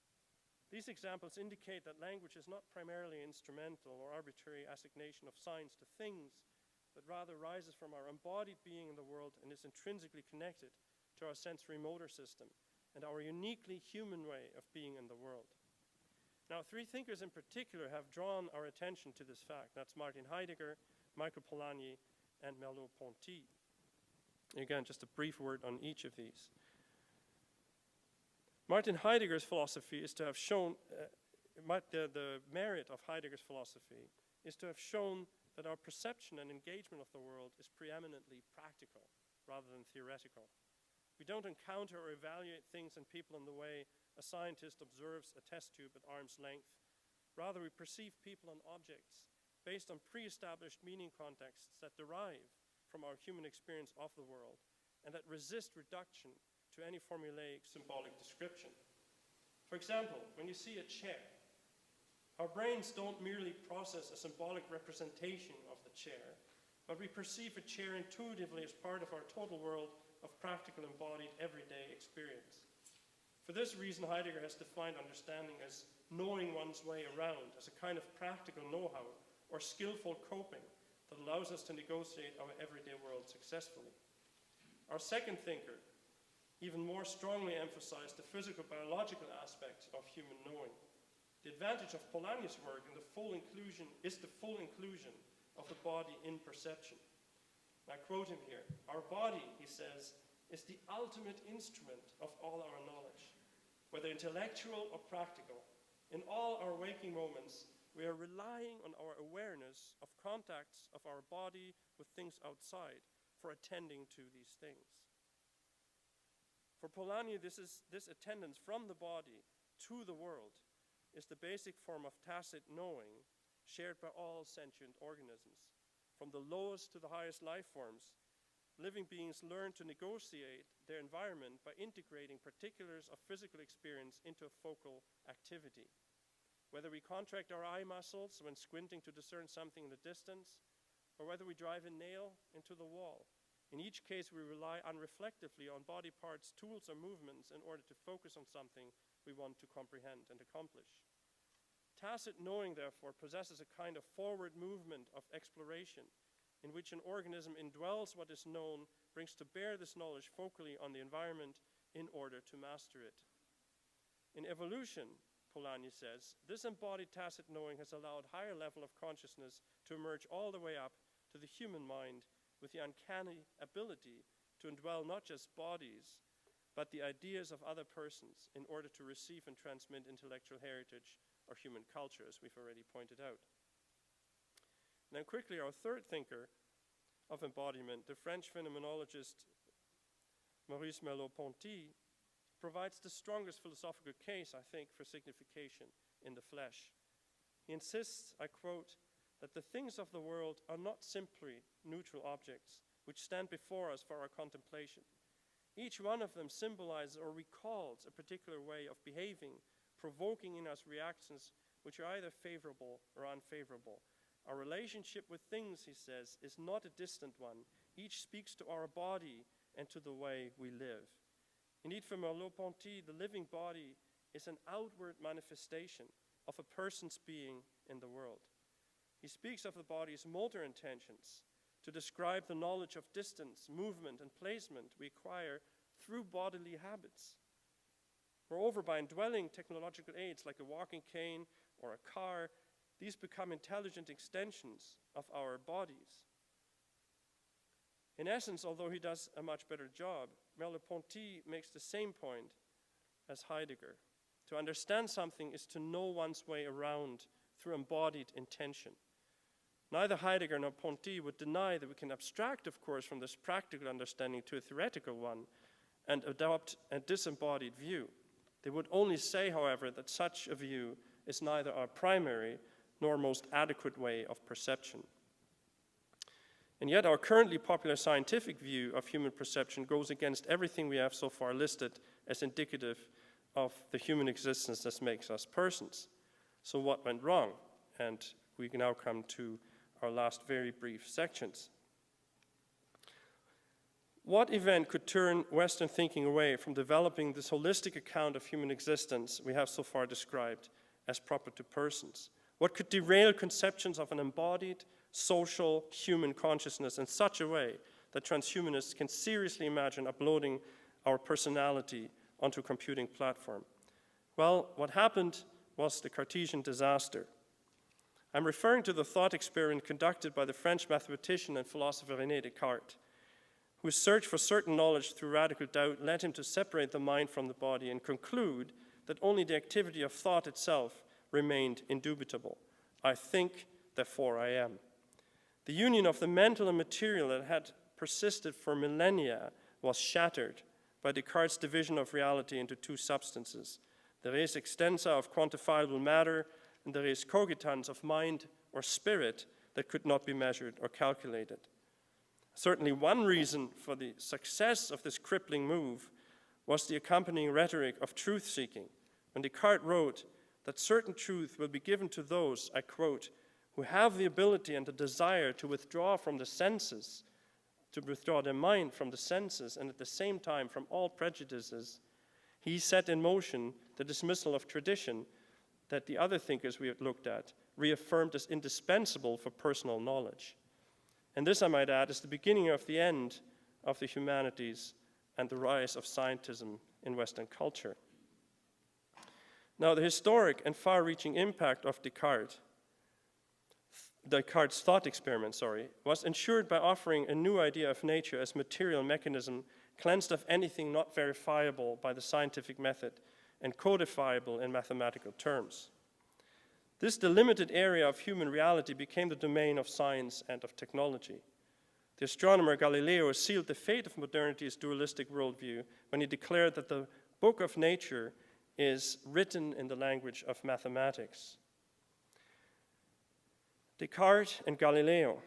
These examples indicate that language is not primarily instrumental or arbitrary assignation of signs to things, but rather rises from our embodied being in the world and is intrinsically connected to our sensory motor system and our uniquely human way of being in the world. Now, three thinkers in particular have drawn our attention to this fact. That's Martin Heidegger, Michael Polanyi, and Merleau-Ponty. Again, just a brief word on each of these. Martin Heidegger's philosophy is to have shown, the merit of Heidegger's philosophy is to have shown that our perception and engagement of the world is preeminently practical rather than theoretical. We don't encounter or evaluate things and people in the way a scientist observes a test tube at arm's length. Rather, we perceive people and objects based on pre-established meaning contexts that derive from our human experience of the world and that resist reduction to any formulaic symbolic description. For example, when you see a chair, our brains don't merely process a symbolic representation of the chair, but we perceive a chair intuitively as part of our total world of practical embodied everyday experience. For this reason, Heidegger has defined understanding as knowing one's way around, as a kind of practical know-how or skillful coping that allows us to negotiate our everyday world successfully. Our second thinker even more strongly emphasized the physical-biological aspects of human knowing. The advantage of Polanyi's work in the full inclusion of the body in perception. And I quote him here, "Our body," he says, "is the ultimate instrument of all our knowledge, whether intellectual or practical. In all our waking moments, we are relying on our awareness of contacts of our body with things outside for attending to these things." For Polanyi, this attendance from the body to the world is the basic form of tacit knowing shared by all sentient organisms. From the lowest to the highest life forms, living beings learn to negotiate their environment by integrating particulars of physical experience into a focal activity. Whether we contract our eye muscles when squinting to discern something in the distance, or whether we drive a nail into the wall, in each case we rely unreflectively on body parts, tools, or movements in order to focus on something we want to comprehend and accomplish. Tacit knowing, therefore, possesses a kind of forward movement of exploration in which an organism indwells what is known, brings to bear this knowledge focally on the environment in order to master it. In evolution, Polanyi says, this embodied tacit knowing has allowed a higher level of consciousness to emerge all the way up to the human mind with the uncanny ability to indwell not just bodies, but the ideas of other persons in order to receive and transmit intellectual heritage or human culture, as we've already pointed out. Now quickly, our third thinker of embodiment, the French phenomenologist Maurice Merleau-Ponty, provides the strongest philosophical case, I think, for signification in the flesh. He insists, I quote, that the things of the world are not simply neutral objects which stand before us for our contemplation. Each one of them symbolizes or recalls a particular way of behaving, provoking in us reactions which are either favorable or unfavorable. Our relationship with things, he says, is not a distant one. Each speaks to our body and to the way we live. Indeed, for Merleau-Ponty, the living body is an outward manifestation of a person's being in the world. He speaks of the body's motor intentions to describe the knowledge of distance, movement, and placement we acquire through bodily habits. Moreover, by indwelling technological aids like a walking cane or a car, these become intelligent extensions of our bodies. In essence, although he does a much better job, Merleau-Ponty makes the same point as Heidegger. To understand something is to know one's way around through embodied intention. Neither Heidegger nor Ponty would deny that we can abstract, of course, from this practical understanding to a theoretical one and adopt a disembodied view. They would only say, however, that such a view is neither our primary nor most adequate way of perception. And yet our currently popular scientific view of human perception goes against everything we have so far listed as indicative of the human existence that makes us persons. So what went wrong? And we can now come to our last very brief sections. What event could turn Western thinking away from developing this holistic account of human existence we have so far described as proper to persons? What could derail conceptions of an embodied, social, human consciousness in such a way that transhumanists can seriously imagine uploading our personality onto a computing platform? Well, what happened was the Cartesian disaster. I'm referring to the thought experiment conducted by the French mathematician and philosopher René Descartes, whose search for certain knowledge through radical doubt led him to separate the mind from the body and conclude that only the activity of thought itself remained indubitable. I think, therefore I am. The union of the mental and material that had persisted for millennia was shattered by Descartes' division of reality into two substances, the res extensa of quantifiable matter and the res cogitans of mind or spirit that could not be measured or calculated. Certainly one reason for the success of this crippling move was the accompanying rhetoric of truth-seeking, when Descartes wrote that certain truth will be given to those, I quote, who have the ability and the desire to withdraw from the senses, to withdraw their mind from the senses, and at the same time from all prejudices. He set in motion the dismissal of tradition that the other thinkers we had looked at reaffirmed as indispensable for personal knowledge. And this, I might add, is the beginning of the end of the humanities and the rise of scientism in Western culture. Now, the historic and far-reaching impact of Descartes' thought experiment, was ensured by offering a new idea of nature as material mechanism cleansed of anything not verifiable by the scientific method and codifiable in mathematical terms. This delimited area of human reality became the domain of science and of technology. The astronomer Galileo sealed the fate of modernity's dualistic worldview when he declared that the book of nature is written in the language of mathematics. Descartes and Galileo.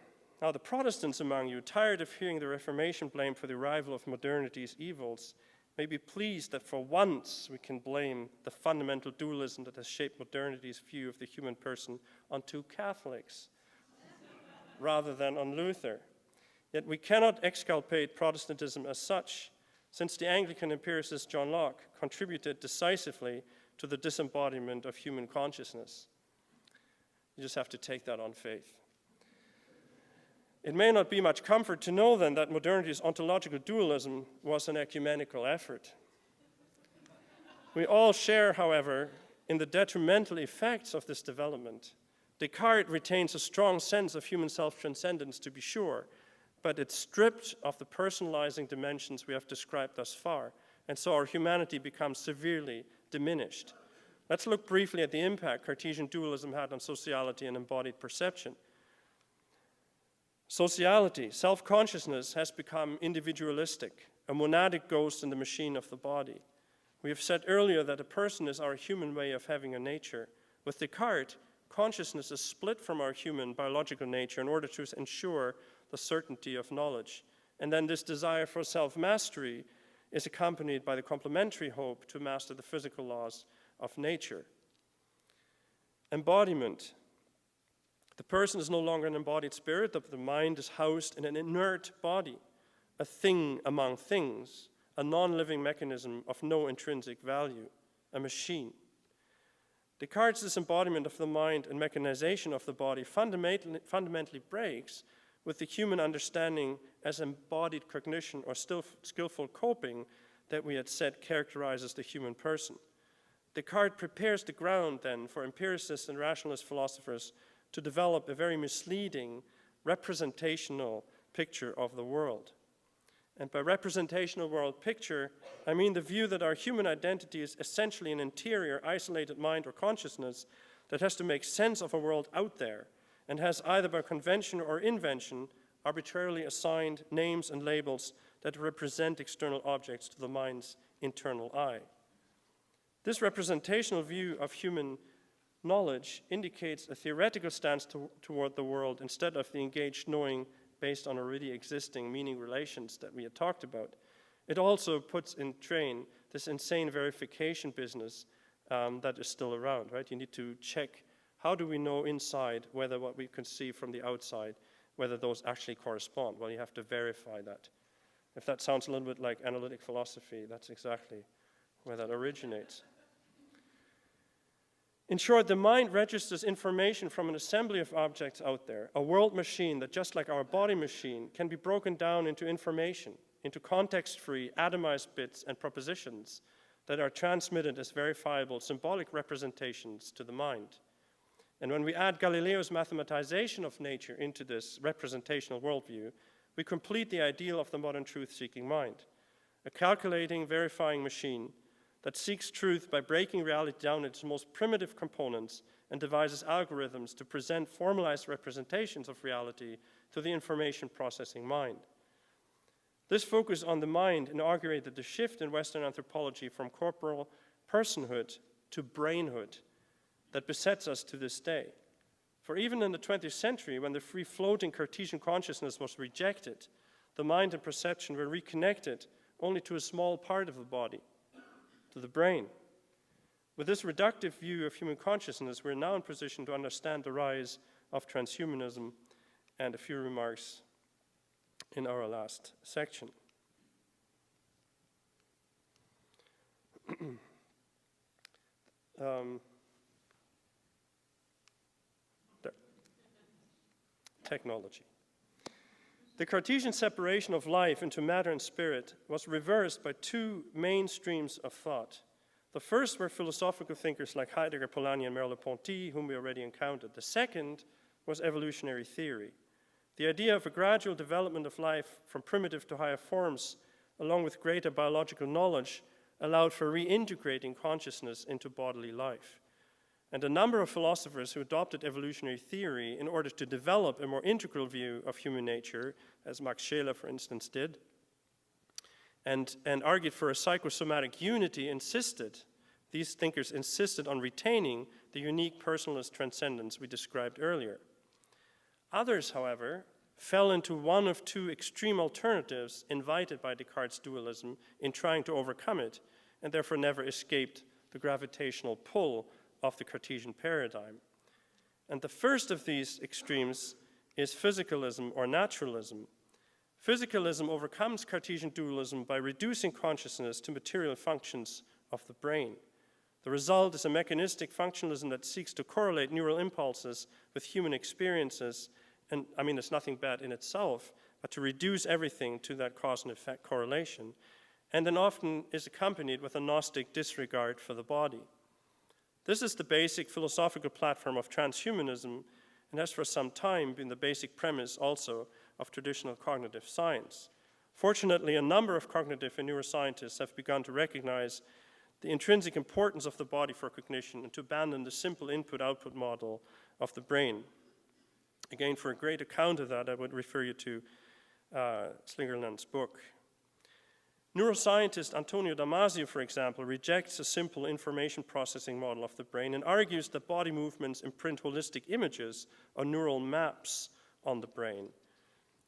Now, the Protestants among you, tired of hearing the Reformation blamed for the arrival of modernity's evils, may be pleased that for once we can blame the fundamental dualism that has shaped modernity's view of the human person on two Catholics rather than on Luther. Yet we cannot exculpate Protestantism as such, since the Anglican empiricist John Locke contributed decisively to the disembodiment of human consciousness. You just have to take that on faith. It may not be much comfort to know then that modernity's ontological dualism was an ecumenical effort. We all share, however, in the detrimental effects of this development. Descartes retains a strong sense of human self-transcendence, to be sure, but it's stripped of the personalizing dimensions we have described thus far, and so our humanity becomes severely diminished. Let's look briefly at the impact Cartesian dualism had on sociality and embodied perception. Sociality, self-consciousness, has become individualistic, a monadic ghost in the machine of the body. We have said earlier that a person is our human way of having a nature. With Descartes, consciousness is split from our human biological nature in order to ensure the certainty of knowledge. And then this desire for self-mastery is accompanied by the complementary hope to master the physical laws of nature. Embodiment. The person is no longer an embodied spirit, the mind is housed in an inert body, a thing among things, a non-living mechanism of no intrinsic value, a machine. Descartes' disembodiment of the mind and mechanization of the body fundamentally breaks with the human understanding as embodied cognition or skillful coping that we had said characterizes the human person. Descartes prepares the ground then for empiricists and rationalist philosophers to develop a very misleading representational picture of the world. And by representational world picture, I mean the view that our human identity is essentially an interior, isolated mind or consciousness that has to make sense of a world out there and has either by convention or invention arbitrarily assigned names and labels that represent external objects to the mind's internal eye. This representational view of human knowledge indicates a theoretical stance toward the world instead of the engaged knowing based on already existing meaning relations that we had talked about. It also puts in train this insane verification business that is still around, right? You need to check, how do we know inside whether what we can see from the outside, whether those actually correspond? Well, you have to verify that. If that sounds a little bit like analytic philosophy, that's exactly where that originates. In short, the mind registers information from an assembly of objects out there, a world machine that, just like our body machine, can be broken down into information, into context-free, atomized bits and propositions that are transmitted as verifiable symbolic representations to the mind. And when we add Galileo's mathematization of nature into this representational worldview, we complete the ideal of the modern truth-seeking mind, a calculating, verifying machine that seeks truth by breaking reality down into its most primitive components and devises algorithms to present formalized representations of reality to the information processing mind. This focus on the mind inaugurated the shift in Western anthropology from corporal personhood to brainhood that besets us to this day. For even in the 20th century, when the free-floating Cartesian consciousness was rejected, the mind and perception were reconnected only to a small part of the body, to the brain. With this reductive view of human consciousness, we're now in position to understand the rise of transhumanism, and a few remarks in our last section. Technology. The Cartesian separation of life into matter and spirit was reversed by two main streams of thought. The first were philosophical thinkers like Heidegger, Polanyi, and Merleau-Ponty, whom we already encountered. The second was evolutionary theory. The idea of a gradual development of life from primitive to higher forms, along with greater biological knowledge, allowed for reintegrating consciousness into bodily life. And a number of philosophers who adopted evolutionary theory in order to develop a more integral view of human nature, as Max Scheler, for instance, did, and argued for a psychosomatic unity, these thinkers insisted on retaining the unique personalist transcendence we described earlier. Others, however, fell into one of two extreme alternatives invited by Descartes' dualism in trying to overcome it, and therefore never escaped the gravitational pull of the Cartesian paradigm. And the first of these extremes is physicalism or naturalism. Physicalism overcomes Cartesian dualism by reducing consciousness to material functions of the brain. The result is a mechanistic functionalism that seeks to correlate neural impulses with human experiences, and I mean, it's nothing bad in itself, but to reduce everything to that cause and effect correlation, and then often is accompanied with a Gnostic disregard for the body. This is the basic philosophical platform of transhumanism, and has for some time been the basic premise also of traditional cognitive science. Fortunately, a number of cognitive and neuroscientists have begun to recognize the intrinsic importance of the body for cognition and to abandon the simple input-output model of the brain. Again, for a great account of that, I would refer you to Slingerland's book. Neuroscientist Antonio Damasio, for example, rejects a simple information processing model of the brain and argues that body movements imprint holistic images or neural maps on the brain.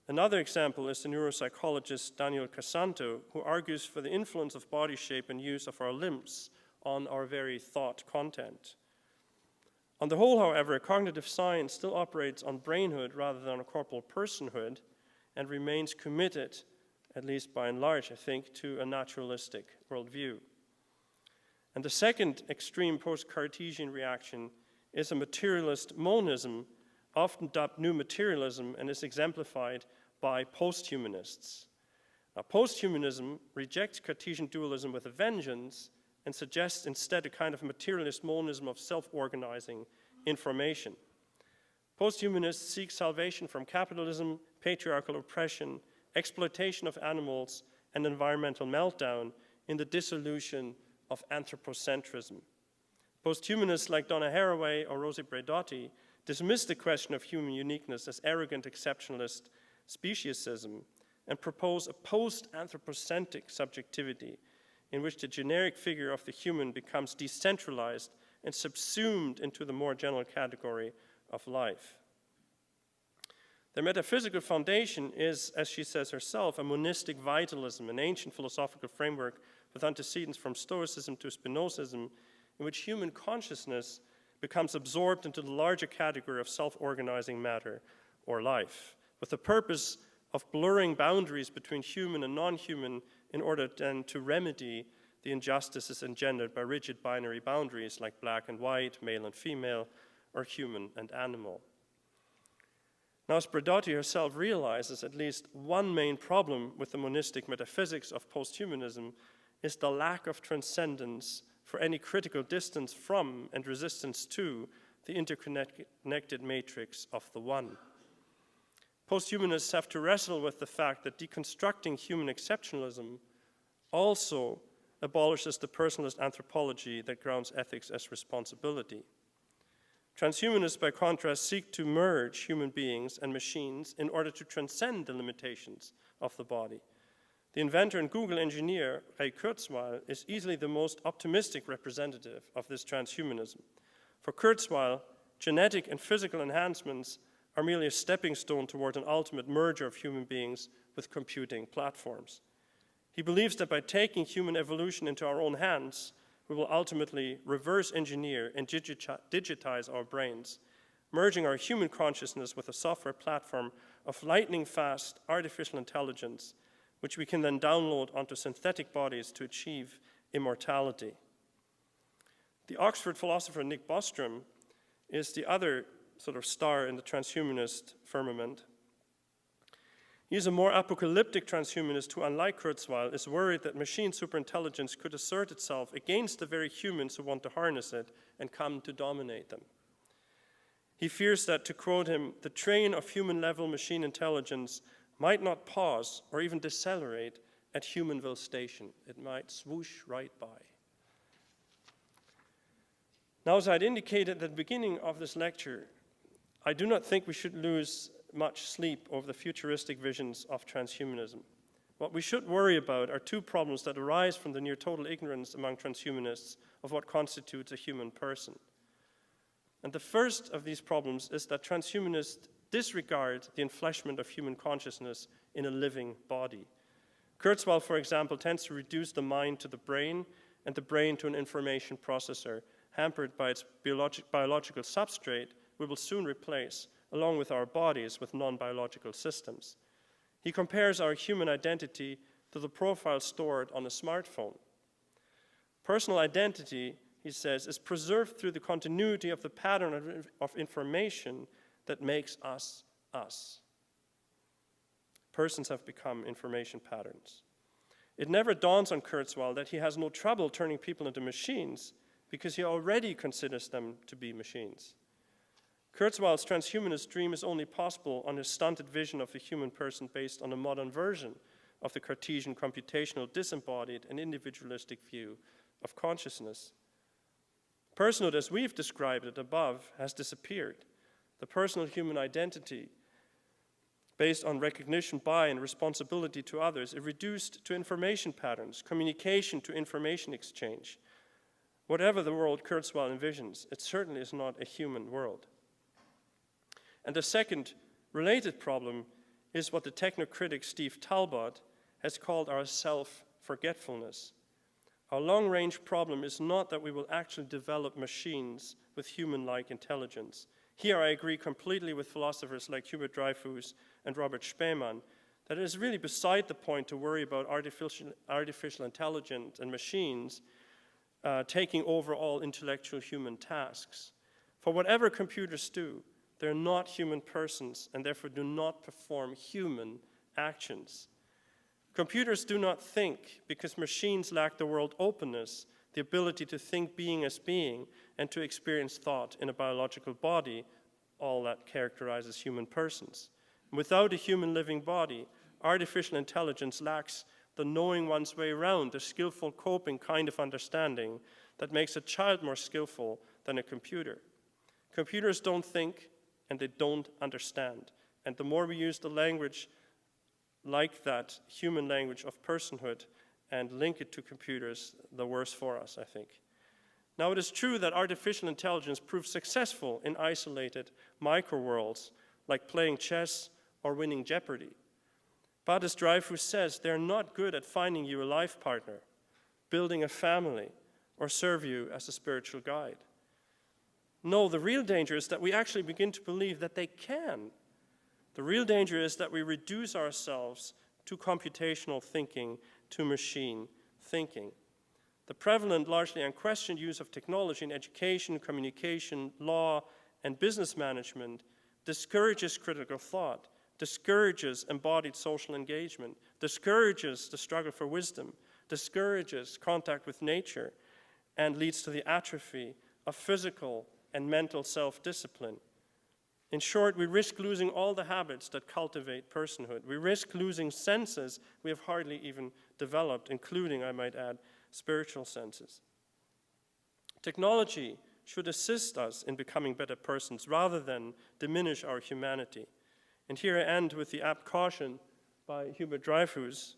Another example is the neuropsychologist Daniel Casanto, who argues for the influence of body shape and use of our limbs on our very thought content. On the whole, however, cognitive science still operates on brainhood rather than on corporal personhood and remains committed, at least by and large, I think, to a naturalistic worldview. And the second extreme post-Cartesian reaction is a materialist monism, often dubbed new materialism, and is exemplified by posthumanists. Now, posthumanism rejects Cartesian dualism with a vengeance and suggests instead a kind of materialist monism of self-organizing information. Posthumanists seek salvation from capitalism, patriarchal oppression, exploitation of animals, and environmental meltdown in the dissolution of anthropocentrism. Posthumanists like Donna Haraway or Rosie Braidotti dismiss the question of human uniqueness as arrogant exceptionalist speciesism and propose a post-anthropocentric subjectivity in which the generic figure of the human becomes decentralized and subsumed into the more general category of life. Their metaphysical foundation is, as she says herself, a monistic vitalism, an ancient philosophical framework with antecedents from Stoicism to Spinozism, in which human consciousness becomes absorbed into the larger category of self-organizing matter or life, with the purpose of blurring boundaries between human and non-human in order then to remedy the injustices engendered by rigid binary boundaries like black and white, male and female, or human and animal. Now, as Braidotti herself realizes, at least one main problem with the monistic metaphysics of posthumanism is the lack of transcendence for any critical distance from and resistance to the interconnected matrix of the one. Posthumanists have to wrestle with the fact that deconstructing human exceptionalism also abolishes the personalist anthropology that grounds ethics as responsibility. Transhumanists, by contrast, seek to merge human beings and machines in order to transcend the limitations of the body. The inventor and Google engineer, Ray Kurzweil, is easily the most optimistic representative of this transhumanism. For Kurzweil, genetic and physical enhancements are merely a stepping stone toward an ultimate merger of human beings with computing platforms. He believes that by taking human evolution into our own hands, we will ultimately reverse engineer and digitize our brains, merging our human consciousness with a software platform of lightning-fast artificial intelligence, which we can then download onto synthetic bodies to achieve immortality. The Oxford philosopher Nick Bostrom is the other sort of star in the transhumanist firmament. He is a more apocalyptic transhumanist who, unlike Kurzweil, is worried that machine superintelligence could assert itself against the very humans who want to harness it and come to dominate them. He fears that, to quote him, the train of human-level machine intelligence might not pause or even decelerate at Humanville Station. It might swoosh right by. Now, as I'd indicated at the beginning of this lecture, I do not think we should lose much sleep over the futuristic visions of transhumanism. What we should worry about are two problems that arise from the near total ignorance among transhumanists of what constitutes a human person. And the first of these problems is that transhumanists disregard the enfleshment of human consciousness in a living body. Kurzweil, for example, tends to reduce the mind to the brain and the brain to an information processor, hampered by its biological substrate we will soon replace, along with our bodies, with non-biological systems. He compares our human identity to the profile stored on a smartphone. Personal identity, he says, is preserved through the continuity of the pattern of information that makes us us. Persons have become information patterns. It never dawns on Kurzweil that he has no trouble turning people into machines because he already considers them to be machines. Kurzweil's transhumanist dream is only possible on his stunted vision of the human person based on a modern version of the Cartesian computational disembodied and individualistic view of consciousness. Personhood, as we've described it above, has disappeared. The personal human identity, based on recognition by and responsibility to others, is reduced to information patterns, communication to information exchange. Whatever the world Kurzweil envisions, it certainly is not a human world. And the second related problem is what the technocritic Steve Talbot has called our self-forgetfulness. Our long-range problem is not that we will actually develop machines with human-like intelligence. Here I agree completely with philosophers like Hubert Dreyfus and Robert Spemann that it is really beside the point to worry about artificial intelligence and machines taking over all intellectual human tasks. For whatever computers do, they're not human persons and therefore do not perform human actions. Computers do not think because machines lack the world openness, the ability to think being as being, and to experience thought in a biological body, all that characterizes human persons. Without a human living body, artificial intelligence lacks the knowing one's way around, the skillful coping kind of understanding that makes a child more skillful than a computer. Computers don't think and they don't understand. And the more we use the language like that human language of personhood and link it to computers, the worse for us, I think. Now, it is true that artificial intelligence proves successful in isolated micro-worlds, like playing chess or winning Jeopardy. But as Dreyfus says, they're not good at finding you a life partner, building a family, or serve you as a spiritual guide. No, the real danger is that we actually begin to believe that they can. The real danger is that we reduce ourselves to computational thinking, to machine thinking. The prevalent, largely unquestioned use of technology in education, communication, law, and business management discourages critical thought, discourages embodied social engagement, discourages the struggle for wisdom, discourages contact with nature, and leads to the atrophy of physical and mental self-discipline. In short, we risk losing all the habits that cultivate personhood. We risk losing senses we have hardly even developed, including, I might add, spiritual senses. Technology should assist us in becoming better persons rather than diminish our humanity. And here I end with the apt caution by Hubert Dreyfus.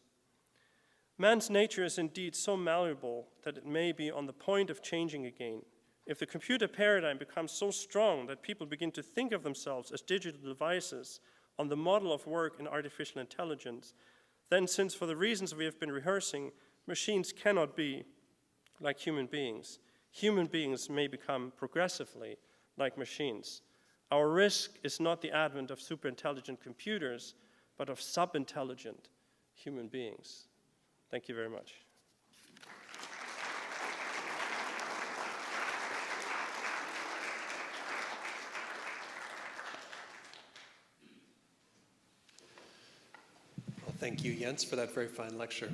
Man's nature is indeed so malleable that it may be on the point of changing again. If the computer paradigm becomes so strong that people begin to think of themselves as digital devices on the model of work in artificial intelligence, then since for the reasons we have been rehearsing, machines cannot be like human beings may become progressively like machines. Our risk is not the advent of superintelligent computers, but of sub-intelligent human beings. Thank you very much. Thank you, Jens, for that very fine lecture.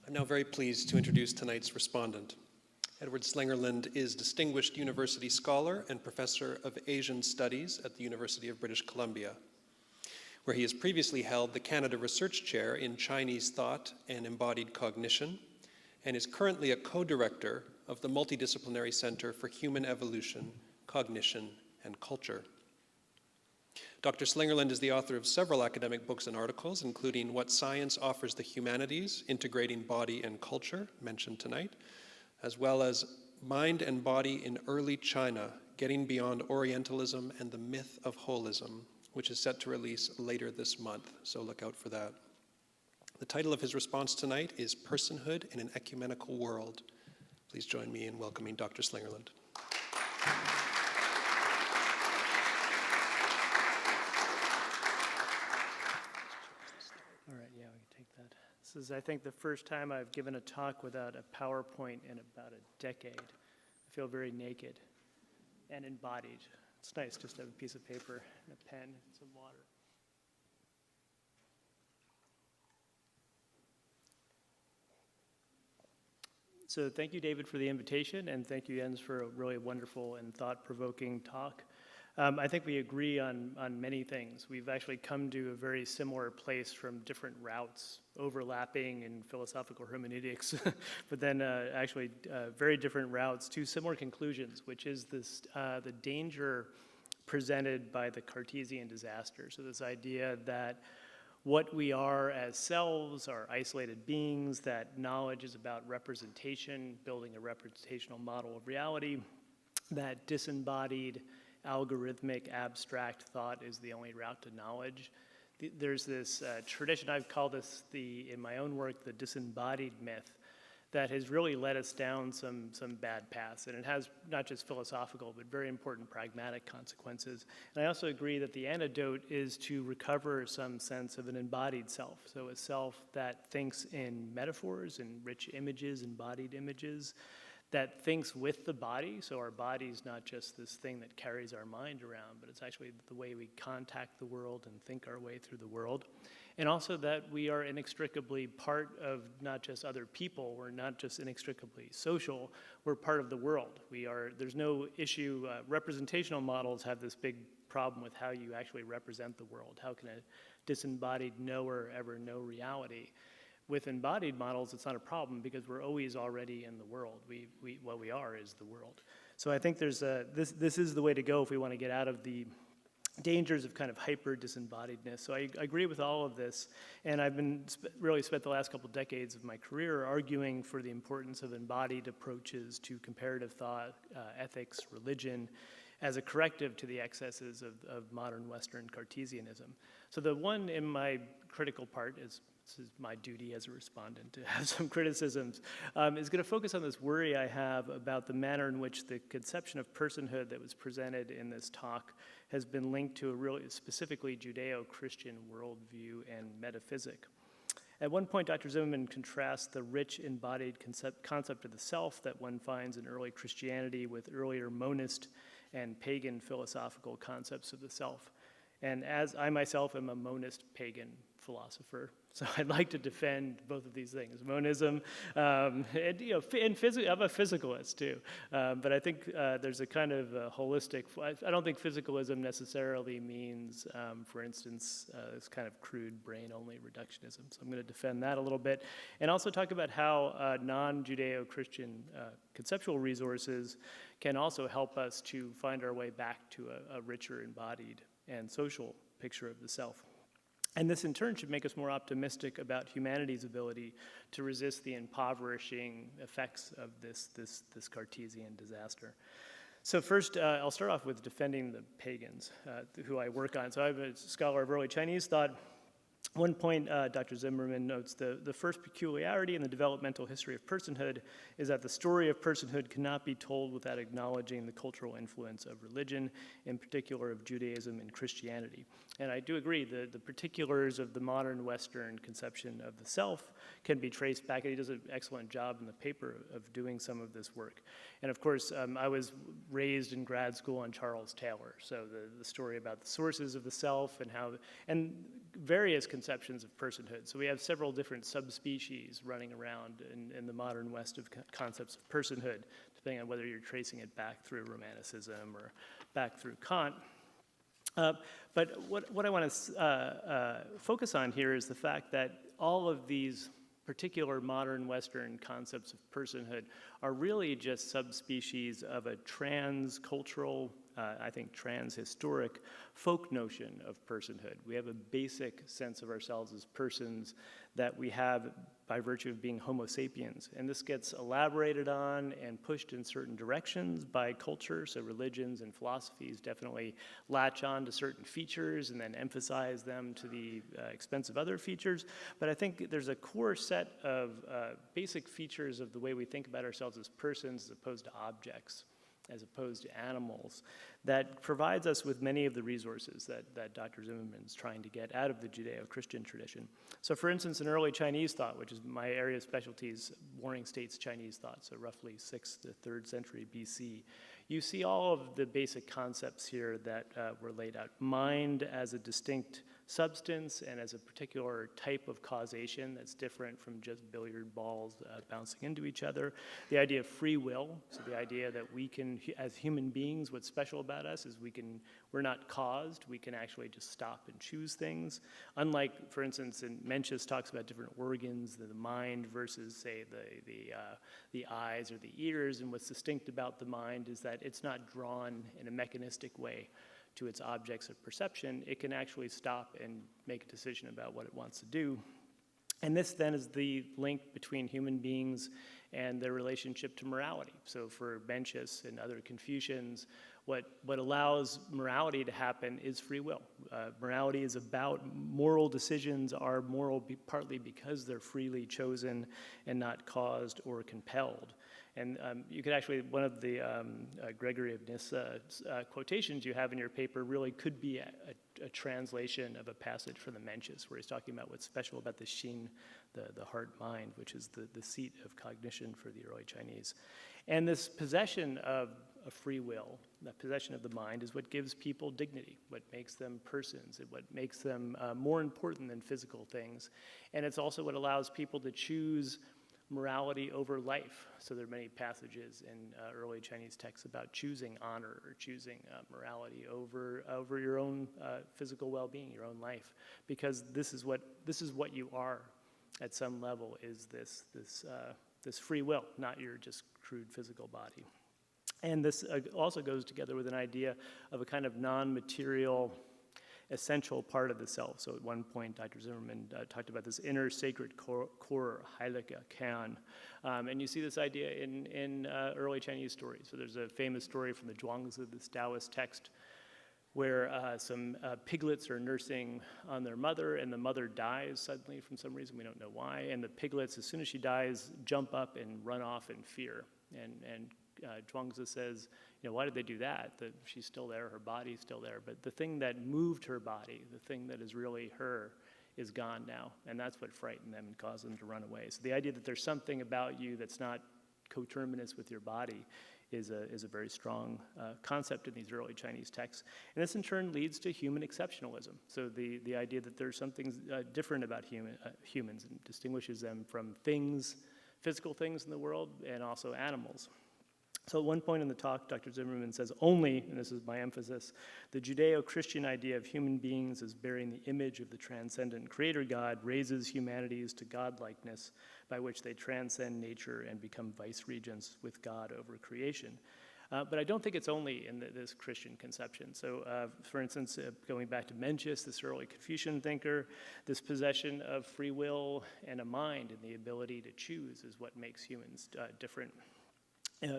I'm now very pleased to introduce tonight's respondent. Edward Slingerland is Distinguished University Scholar and Professor of Asian Studies at the University of British Columbia, where he has previously held the Canada Research Chair in Chinese Thought and Embodied Cognition, and is currently a co-director of the Multidisciplinary Center for Human Evolution, Cognition, and Culture. Dr. Slingerland is the author of several academic books and articles, including What Science Offers the Humanities, Integrating Body and Culture, mentioned tonight, as well as Mind and Body in Early China, Getting Beyond Orientalism and the Myth of Holism, which is set to release later this month, so look out for that. The title of his response tonight is Personhood in an Ecumenical World. Please join me in welcoming Dr. Slingerland. This is, I think, the first time I've given a talk without a PowerPoint in about a decade. I feel very naked and embodied. It's nice just to have a piece of paper and a pen and some water. So thank you, David, for the invitation, and thank you, Jens, for a really wonderful and thought-provoking talk. I think we agree on many things. We've actually come to a very similar place from different routes, overlapping in philosophical hermeneutics, but then actually very different routes to similar conclusions, which is this the danger presented by the Cartesian disaster. So this idea that what we are as selves are isolated beings, that knowledge is about representation, building a representational model of reality, that disembodied, algorithmic, abstract thought is the only route to knowledge. There's this tradition, I've called this, in my own work, the disembodied myth, that has really led us down some bad paths. And it has not just philosophical, but very important pragmatic consequences. And I also agree that the antidote is to recover some sense of an embodied self. So a self that thinks in metaphors and rich images, embodied images, that thinks with the body. So our body's not just this thing that carries our mind around, but it's actually the way we contact the world and think our way through the world. And also that we are inextricably part of not just other people, we're not just inextricably social, we're part of the world. There's no issue, representational models have this big problem with how you actually represent the world. How can a disembodied knower ever know reality? With embodied models, it's not a problem because we're always already in the world. What we are is the world. So I think this is the way to go if we want to get out of the dangers of kind of hyper disembodiedness. So I agree with all of this, and I've been really spent the last couple decades of my career arguing for the importance of embodied approaches to comparative thought, ethics, religion, as a corrective to the excesses of modern Western Cartesianism. So the one in my critical part is, this is my duty as a respondent to have some criticisms, is going to focus on this worry I have about the manner in which the conception of personhood that was presented in this talk has been linked to a really specifically Judeo-Christian worldview and metaphysic. At one point, Dr. Zimmermann contrasts the rich embodied concept of the self that one finds in early Christianity with earlier monist and pagan philosophical concepts of the self. And as I myself am a monist pagan philosopher, so I'd like to defend both of these things, monism, and I'm a physicalist too, but I think there's a kind of holistic, I don't think physicalism necessarily means, for instance, this kind of crude brain-only reductionism, so I'm going to defend that a little bit, and also talk about how non-Judeo-Christian conceptual resources can also help us to find our way back to a richer embodied and social picture of the self. And this in turn should make us more optimistic about humanity's ability to resist the impoverishing effects of this Cartesian disaster. So first, I'll start off with defending the pagans who I work on. So I'm a scholar of early Chinese thought. At one point, Dr. Zimmermann notes the first peculiarity in the developmental history of personhood is that the story of personhood cannot be told without acknowledging the cultural influence of religion, in particular of Judaism and Christianity. And I do agree that the particulars of the modern Western conception of the self can be traced back, and he does an excellent job in the paper of doing some of this work. And of course, I was raised in grad school on Charles Taylor, so the story about the sources of the self and various conceptions of personhood. So we have several different subspecies running around in the modern West of concepts of personhood, depending on whether you're tracing it back through Romanticism or back through Kant. But what I want to focus on here is the fact that all of these particular modern Western concepts of personhood are really just subspecies of a transcultural, I think transhistoric folk notion of personhood. We have a basic sense of ourselves as persons that we have by virtue of being Homo sapiens. And this gets elaborated on and pushed in certain directions by culture. So religions and philosophies definitely latch on to certain features and then emphasize them to the expense of other features. But I think there's a core set of basic features of the way we think about ourselves as persons as opposed to objects, as opposed to animals, that provides us with many of the resources that Dr. Zimmermann is trying to get out of the Judeo-Christian tradition. So for instance, in early Chinese thought, which is my area of specialties, Warring States Chinese thought, so roughly 6th to 3rd century BC, you see all of the basic concepts here that were laid out. Mind as a distinct substance and as a particular type of causation that's different from just billiard balls bouncing into each other. The idea of free will, so the idea that we can, as human beings, what's special about us is we're not caused, we can actually just stop and choose things. Unlike, for instance, in Mencius talks about different organs, the mind versus, say, the eyes or the ears, and what's distinct about the mind is that it's not drawn in a mechanistic way to its objects of perception. It can actually stop and make a decision about what it wants to do. And this then is the link between human beings and their relationship to morality. So for Mencius and other Confucians, what allows morality to happen is free will. Morality is about moral decisions are moral partly because they're freely chosen and not caused or compelled. And you could actually, one of the Gregory of Nyssa quotations you have in your paper really could be a translation of a passage from the Mencius, where he's talking about what's special about the Xin, the heart-mind, which is the seat of cognition for the early Chinese. And this possession of a free will, that possession of the mind, is what gives people dignity, what makes them persons, and what makes them more important than physical things. And it's also what allows people to choose morality over life. So there are many passages in early Chinese texts about choosing honor or choosing morality over your own physical well-being, your own life, because this is what you are at some level, is this free will, not your just crude physical body. And this also goes together with an idea of a kind of non-material essential part of the self. So at one point, Dr. Zimmermann talked about this inner sacred core, Heilige Kern. And you see this idea in early Chinese stories. So there's a famous story from the Zhuangzi, this Taoist text, where some piglets are nursing on their mother, and the mother dies suddenly from some reason, we don't know why, and the piglets, as soon as she dies, jump up and run off in fear. And Zhuangzi says, why did they do that? That she's still there, her body's still there, but the thing that moved her body, the thing that is really her, is gone now, and that's what frightened them and caused them to run away. So the idea that there's something about you that's not coterminous with your body is a very strong concept in these early Chinese texts. And this in turn leads to human exceptionalism. So the idea that there's something different about humans and distinguishes them from things, physical things in the world, and also animals. So at one point in the talk, Dr. Zimmermann says, only, and this is my emphasis, the Judeo-Christian idea of human beings as bearing the image of the transcendent creator God raises humanities to godlikeness, by which they transcend nature and become vice-regents with God over creation. But I don't think it's only in this Christian conception. So for instance, going back to Mencius, this early Confucian thinker, this possession of free will and a mind and the ability to choose is what makes humans different.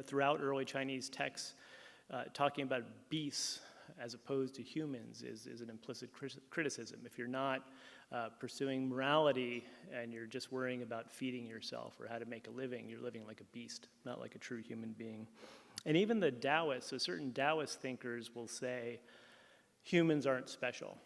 Throughout early Chinese texts, talking about beasts as opposed to humans is an implicit criticism. If you're not pursuing morality and you're just worrying about feeding yourself or how to make a living, you're living like a beast, not like a true human being. And even the Taoists, so certain Taoist thinkers will say humans aren't special.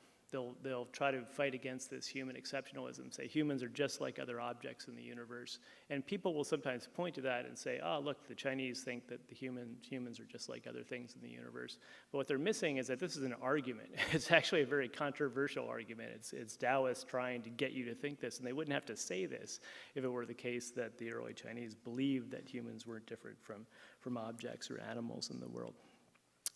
They'll try to fight against this human exceptionalism, say humans are just like other objects in the universe. And people will sometimes point to that and say, oh, look, the Chinese think that the humans are just like other things in the universe. But what they're missing is that this is an argument. It's actually a very controversial argument. It's Taoists trying to get you to think this, and they wouldn't have to say this if it were the case that the early Chinese believed that humans weren't different from objects or animals in the world.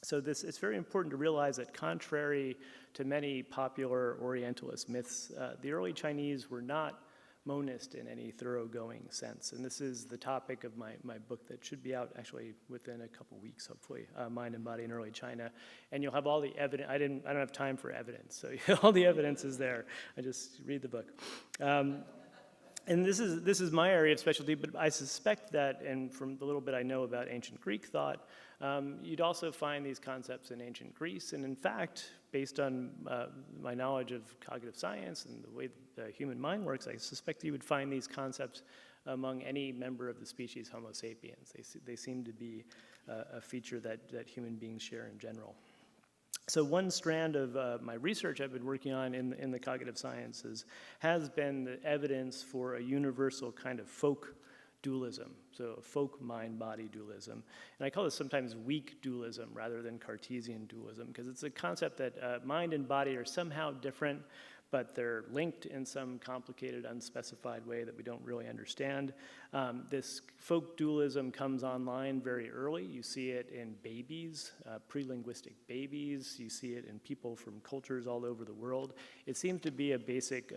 So it's very important to realize that contrary to many popular Orientalist myths, the early Chinese were not monist in any thoroughgoing sense. And this is the topic of my book that should be out actually within a couple weeks, hopefully, Mind and Body in Early China. And you'll have all the evidence. I don't have time for evidence, so all the evidence is there. I just read the book. And this is my area of specialty, but I suspect that, and from the little bit I know about ancient Greek thought, you'd also find these concepts in ancient Greece. And in fact, based on my knowledge of cognitive science and the way the human mind works, I suspect you would find these concepts among any member of the species Homo sapiens. They seem to be a feature that human beings share in general. So one strand of my research I've been working on in the cognitive sciences has been the evidence for a universal kind of folk dualism, so folk mind-body dualism. And I call this sometimes weak dualism rather than Cartesian dualism, because it's a concept that mind and body are somehow different, but they're linked in some complicated, unspecified way that we don't really understand. This folk dualism comes online very early. You see it in babies, pre-linguistic babies. You see it in people from cultures all over the world. It seems to be a basic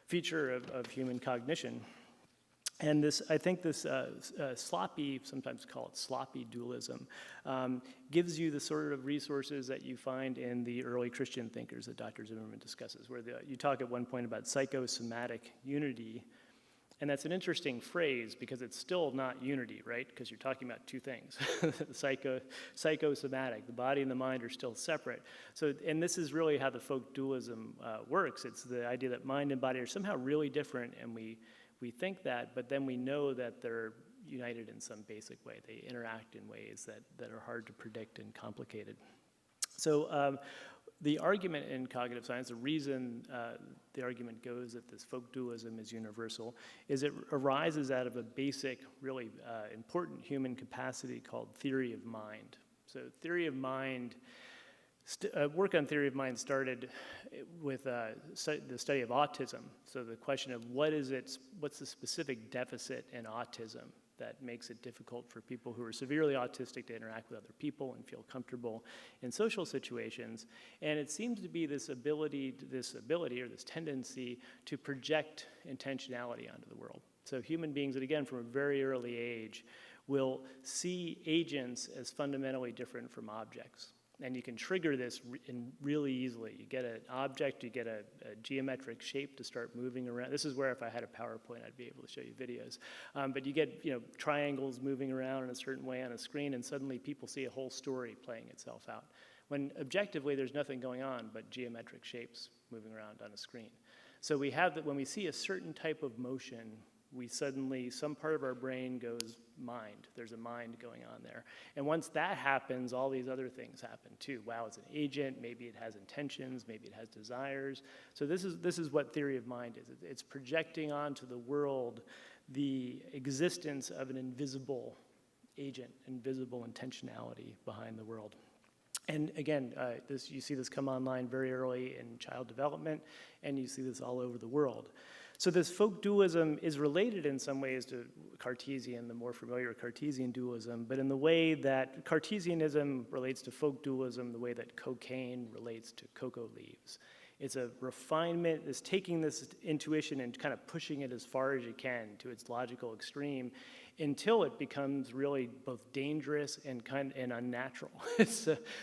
feature of human cognition. And this, I think this sloppy, sometimes call it sloppy dualism, gives you the sort of resources that you find in the early Christian thinkers that Dr. Zimmermann discusses, where you talk at one point about psychosomatic unity. And that's an interesting phrase because it's still not unity, right? Because you're talking about two things. Psychosomatic, the body and the mind are still separate. So, and this is really how the folk dualism works. It's the idea that mind and body are somehow really different, and we think that, but then we know that they're united in some basic way. They interact in ways that are hard to predict and complicated. So the argument in cognitive science, the reason the argument goes that this folk dualism is universal, is it arises out of a basic, really important human capacity called theory of mind. So theory of mind, work on theory of mind started with the study of autism. So the question of what's the specific deficit in autism that makes it difficult for people who are severely autistic to interact with other people and feel comfortable in social situations. And it seems to be this ability or this tendency to project intentionality onto the world. So human beings, and again, from a very early age, will see agents as fundamentally different from objects. And you can trigger this really easily. You get an object, you get a geometric shape to start moving around. This is where if I had a PowerPoint, I'd be able to show you videos. But you get triangles moving around in a certain way on a screen, and suddenly people see a whole story playing itself out. When objectively there's nothing going on but geometric shapes moving around on a screen. So we have that when we see a certain type of motion, we suddenly, some part of our brain goes mind. There's a mind going on there. And once that happens, all these other things happen too. Wow, it's an agent, maybe it has intentions, maybe it has desires. So this is what theory of mind is. It's projecting onto the world the existence of an invisible agent, invisible intentionality behind the world. And again, you see this come online very early in child development, and you see this all over the world. So this folk dualism is related in some ways to Cartesian, the more familiar Cartesian dualism, but in the way that Cartesianism relates to folk dualism, the way that cocaine relates to cocoa leaves. It's a refinement, it's taking this intuition and kind of pushing it as far as you can to its logical extreme until it becomes really both dangerous and unnatural.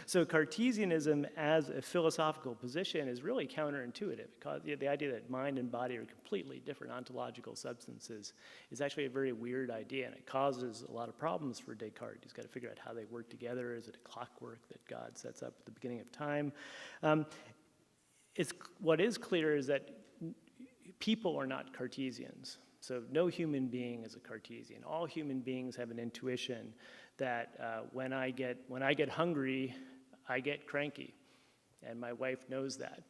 So Cartesianism as a philosophical position is really counterintuitive, because the idea that mind and body are completely different ontological substances is actually a very weird idea, and it causes a lot of problems for Descartes. He's got to figure out how they work together. Is it a clockwork that God sets up at the beginning of time? What is clear is that people are not Cartesians. So no human being is a Cartesian. All human beings have an intuition that when I get hungry, I get cranky, and my wife knows that.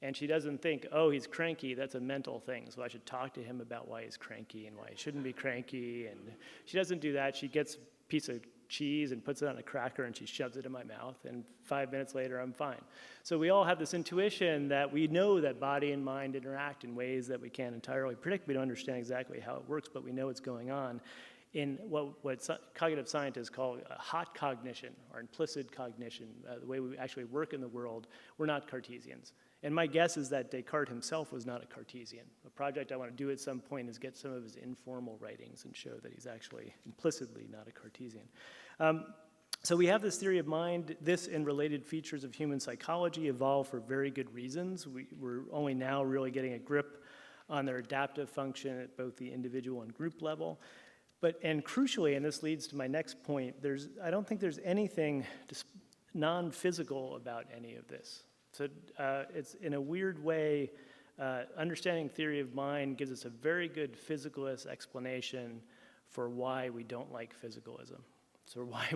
And she doesn't think, oh, he's cranky, that's a mental thing, so I should talk to him about why he's cranky and why he shouldn't be cranky. And she doesn't do that. She gets a piece of cheese and puts it on a cracker and she shoves it in my mouth, and 5 minutes later I'm fine. So we all have this intuition that we know that body and mind interact in ways that we can't entirely predict. We don't understand exactly how it works, but we know it's going on in what cognitive scientists call hot cognition or implicit cognition, the way we actually work in the world. We're not Cartesians. And my guess is that Descartes himself was not a Cartesian. A project I want to do at some point is get some of his informal writings and show that he's actually implicitly not a Cartesian. So we have this theory of mind. This and related features of human psychology evolved for very good reasons. We're only now really getting a grip on their adaptive function at both the individual and group level. And crucially, and this leads to my next point, I don't think there's anything non-physical about any of this. So it's in a weird way, understanding theory of mind gives us a very good physicalist explanation for why we don't like physicalism. So why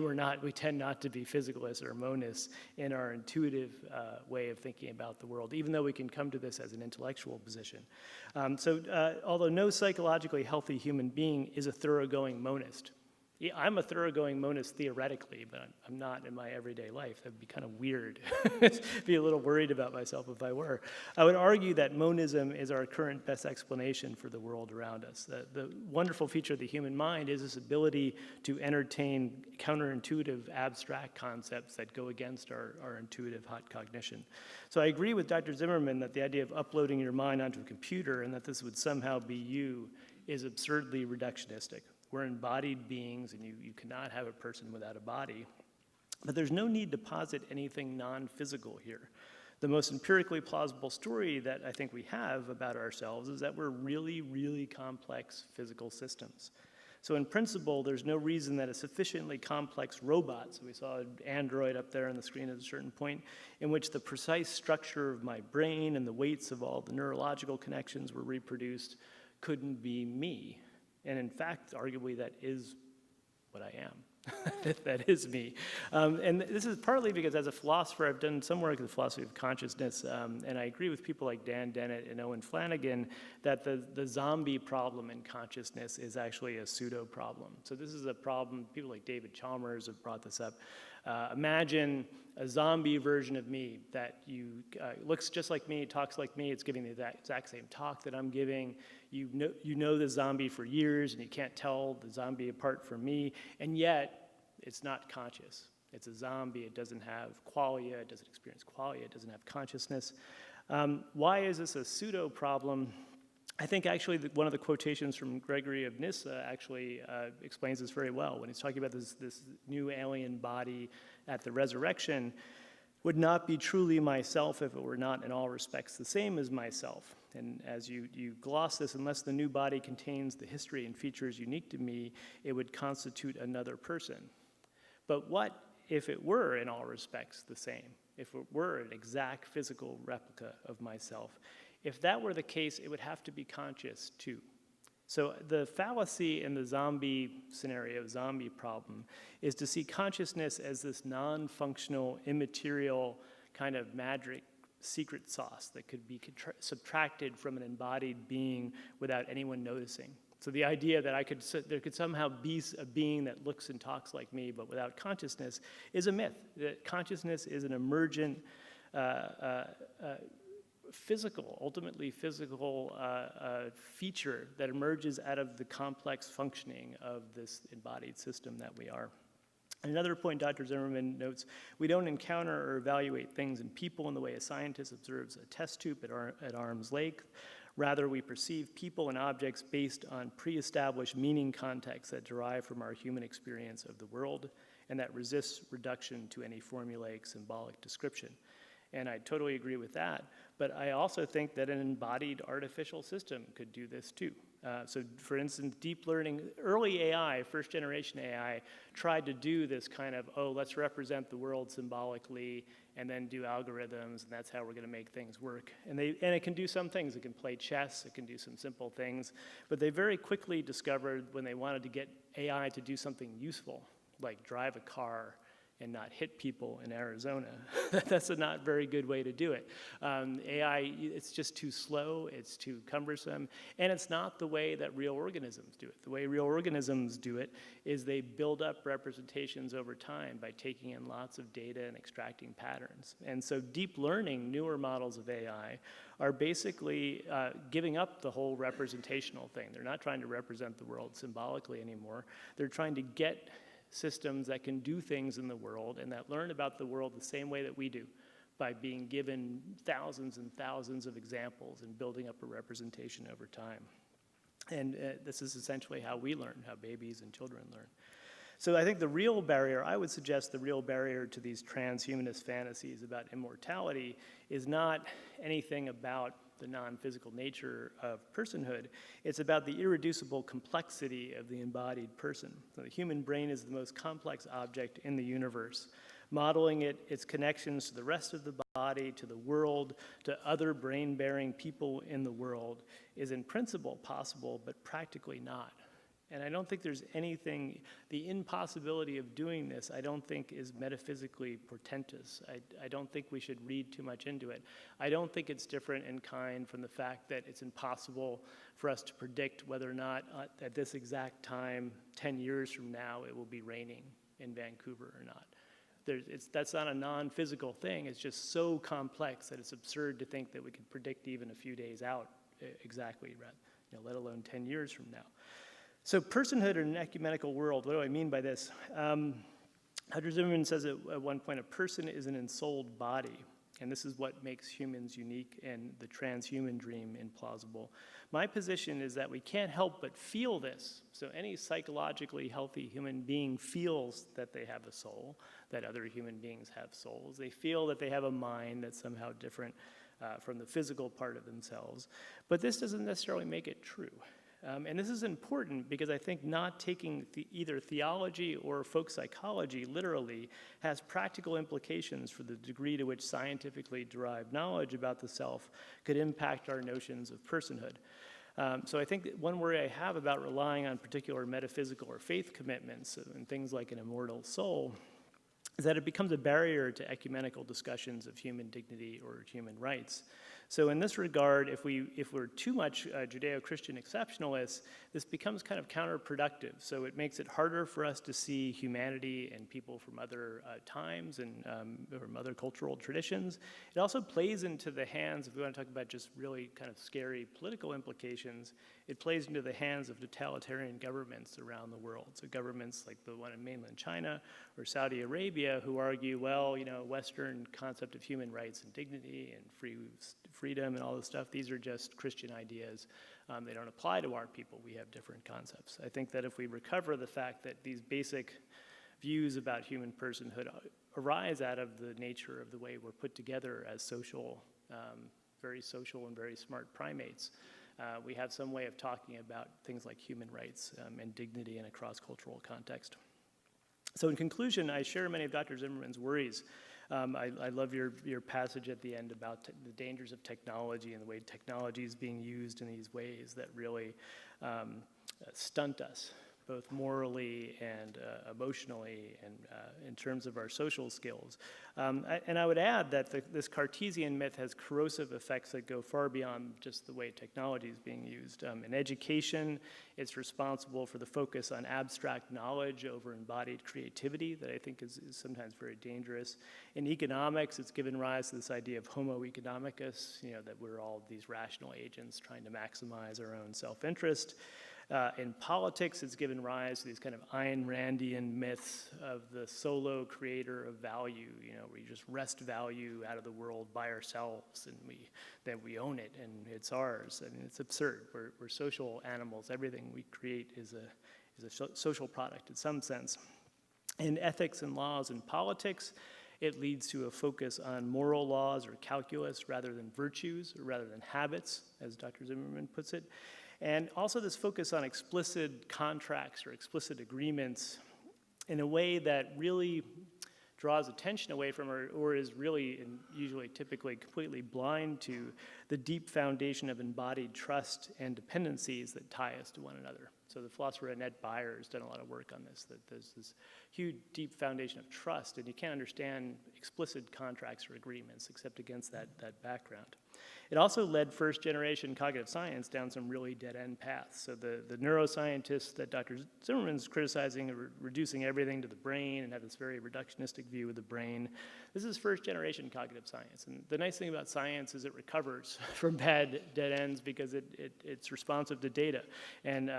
we tend not to be physicalists or monists in our intuitive way of thinking about the world, even though we can come to this as an intellectual position. Although no psychologically healthy human being is a thoroughgoing monist, Yeah, I'm a thoroughgoing monist theoretically, but I'm not in my everyday life. That would be kind of weird. Be a little worried about myself if I were. I would argue that monism is our current best explanation for the world around us. The wonderful feature of the human mind is this ability to entertain counterintuitive abstract concepts that go against our intuitive hot cognition. So I agree with Dr. Zimmermann that the idea of uploading your mind onto a computer and that this would somehow be you is absurdly reductionistic. We're embodied beings, and you cannot have a person without a body. But there's no need to posit anything non-physical here. The most empirically plausible story that I think we have about ourselves is that we're really, really complex physical systems. So in principle, there's no reason that a sufficiently complex robot, so we saw an android up there on the screen at a certain point, in which the precise structure of my brain and the weights of all the neurological connections were reproduced, couldn't be me. And in fact, arguably, that is what I am. That is me. And this is partly because as a philosopher, I've done some work in the philosophy of consciousness, and I agree with people like Dan Dennett and Owen Flanagan that the zombie problem in consciousness is actually a pseudo-problem. So this is a problem, people like David Chalmers have brought this up. Imagine a zombie version of me that looks just like me, talks like me, it's giving the exact same talk that I'm giving. You know the zombie for years and you can't tell the zombie apart from me, and yet it's not conscious. It's a zombie, it doesn't have qualia, it doesn't experience qualia, it doesn't have consciousness. Why is this a pseudo problem? I think actually one of the quotations from Gregory of Nyssa actually explains this very well when he's talking about this new alien body at the resurrection would not be truly myself if it were not in all respects the same as myself. And as you gloss this, unless the new body contains the history and features unique to me, it would constitute another person. But what if it were in all respects the same? If it were an exact physical replica of myself? If that were the case, it would have to be conscious too. So the fallacy in the zombie scenario, zombie problem, is to see consciousness as this non-functional, immaterial kind of magic secret sauce that could be subtracted from an embodied being without anyone noticing. So the idea that there could somehow be a being that looks and talks like me but without consciousness is a myth. That consciousness is an emergent ultimately physical feature that emerges out of the complex functioning of this embodied system that we are. Another point Dr. Zimmermann notes, we don't encounter or evaluate things in people in the way a scientist observes a test tube at arm's length. Rather, we perceive people and objects based on pre-established meaning contexts that derive from our human experience of the world and that resists reduction to any formulaic symbolic description. And I totally agree with that, but I also think that an embodied artificial system could do this too. So for instance, deep learning, early AI, first generation AI, tried to do this kind of, let's represent the world symbolically and then do algorithms, and that's how we're gonna make things work. And it can do some things. It can play chess, it can do some simple things, but they very quickly discovered when they wanted to get AI to do something useful, like drive a car and not hit people in Arizona. That's a not very good way to do it. AI, it's just too slow, it's too cumbersome, and it's not the way that real organisms do it. The way real organisms do it is they build up representations over time by taking in lots of data and extracting patterns. And so deep learning, newer models of AI, are basically giving up the whole representational thing. They're not trying to represent the world symbolically anymore. They're trying to get systems that can do things in the world and that learn about the world the same way that we do by being given thousands and thousands of examples and building up a representation over time. And this is essentially how we learn, how babies and children learn. So I think the real barrier, I would suggest the real barrier to these transhumanist fantasies about immortality is not anything about the non-physical nature of personhood. It's about the irreducible complexity of the embodied person. So the human brain is the most complex object in the universe. Modeling its connections to the rest of the body, to the world, to other brain-bearing people in the world is in principle possible, but practically not. And I don't think there's anything, the impossibility of doing this, I don't think is metaphysically portentous. I don't think we should read too much into it. I don't think it's different in kind from the fact that it's impossible for us to predict whether or not at this exact time, 10 years from now, it will be raining in Vancouver or not. That's not a non-physical thing. It's just so complex that it's absurd to think that we could predict even a few days out exactly, let alone 10 years from now. So personhood in an ecumenical world, what do I mean by this? Dr. Zimmermann says at one point, a person is an ensouled body, and this is what makes humans unique and the transhuman dream implausible. My position is that we can't help but feel this. So any psychologically healthy human being feels that they have a soul, that other human beings have souls. They feel that they have a mind that's somehow different from the physical part of themselves. But this doesn't necessarily make it true. And this is important because I think not taking either theology or folk psychology literally has practical implications for the degree to which scientifically derived knowledge about the self could impact our notions of personhood. So I think that one worry I have about relying on particular metaphysical or faith commitments and things like an immortal soul is that it becomes a barrier to ecumenical discussions of human dignity or human rights. So in this regard, if we're too much Judeo-Christian exceptionalists, this becomes kind of counterproductive. So it makes it harder for us to see humanity and people from other times and from other cultural traditions. It also plays into the hands, if we want to talk about just really kind of scary political implications, it plays into the hands of totalitarian governments around the world. So governments like the one in mainland China or Saudi Arabia who argue, well, Western concept of human rights and dignity and freedom and all this stuff, these are just Christian ideas. They don't apply to our people. We have different concepts. I think that if we recover the fact that these basic views about human personhood arise out of the nature of the way we're put together as social, very social and very smart primates, we have some way of talking about things like human rights and dignity in a cross-cultural context. So in conclusion, I share many of Dr. Zimmermann's worries. I love your passage at the end about the dangers of technology and the way technology is being used in these ways that really stunt us, both morally and emotionally and in terms of our social skills. And I would add that this Cartesian myth has corrosive effects that go far beyond just the way technology is being used. In education, it's responsible for the focus on abstract knowledge over embodied creativity that I think is sometimes very dangerous. In economics, it's given rise to this idea of homo economicus, that we're all these rational agents trying to maximize our own self-interest. In politics, it's given rise to these kind of Ayn Randian myths of the solo creator of value, where you just wrest value out of the world by ourselves and then we own it and it's ours. I mean, it's absurd. We're social animals. Everything we create is a social product in some sense. In ethics and laws and politics, it leads to a focus on moral laws or calculus rather than virtues or rather than habits, as Dr. Zimmermann puts it. And also this focus on explicit contracts or explicit agreements in a way that really draws attention away from or is really and usually typically completely blind to the deep foundation of embodied trust and dependencies that tie us to one another. So the philosopher Annette Beyer has done a lot of work on this, that there's this huge, deep foundation of trust, and you can't understand explicit contracts or agreements except against that background. It also led first-generation cognitive science down some really dead-end paths. So the neuroscientists that Dr. Zimmermann's criticizing are reducing everything to the brain and have this very reductionistic view of the brain. This is first-generation cognitive science. And the nice thing about science is it recovers from bad dead ends because it's responsive to data. And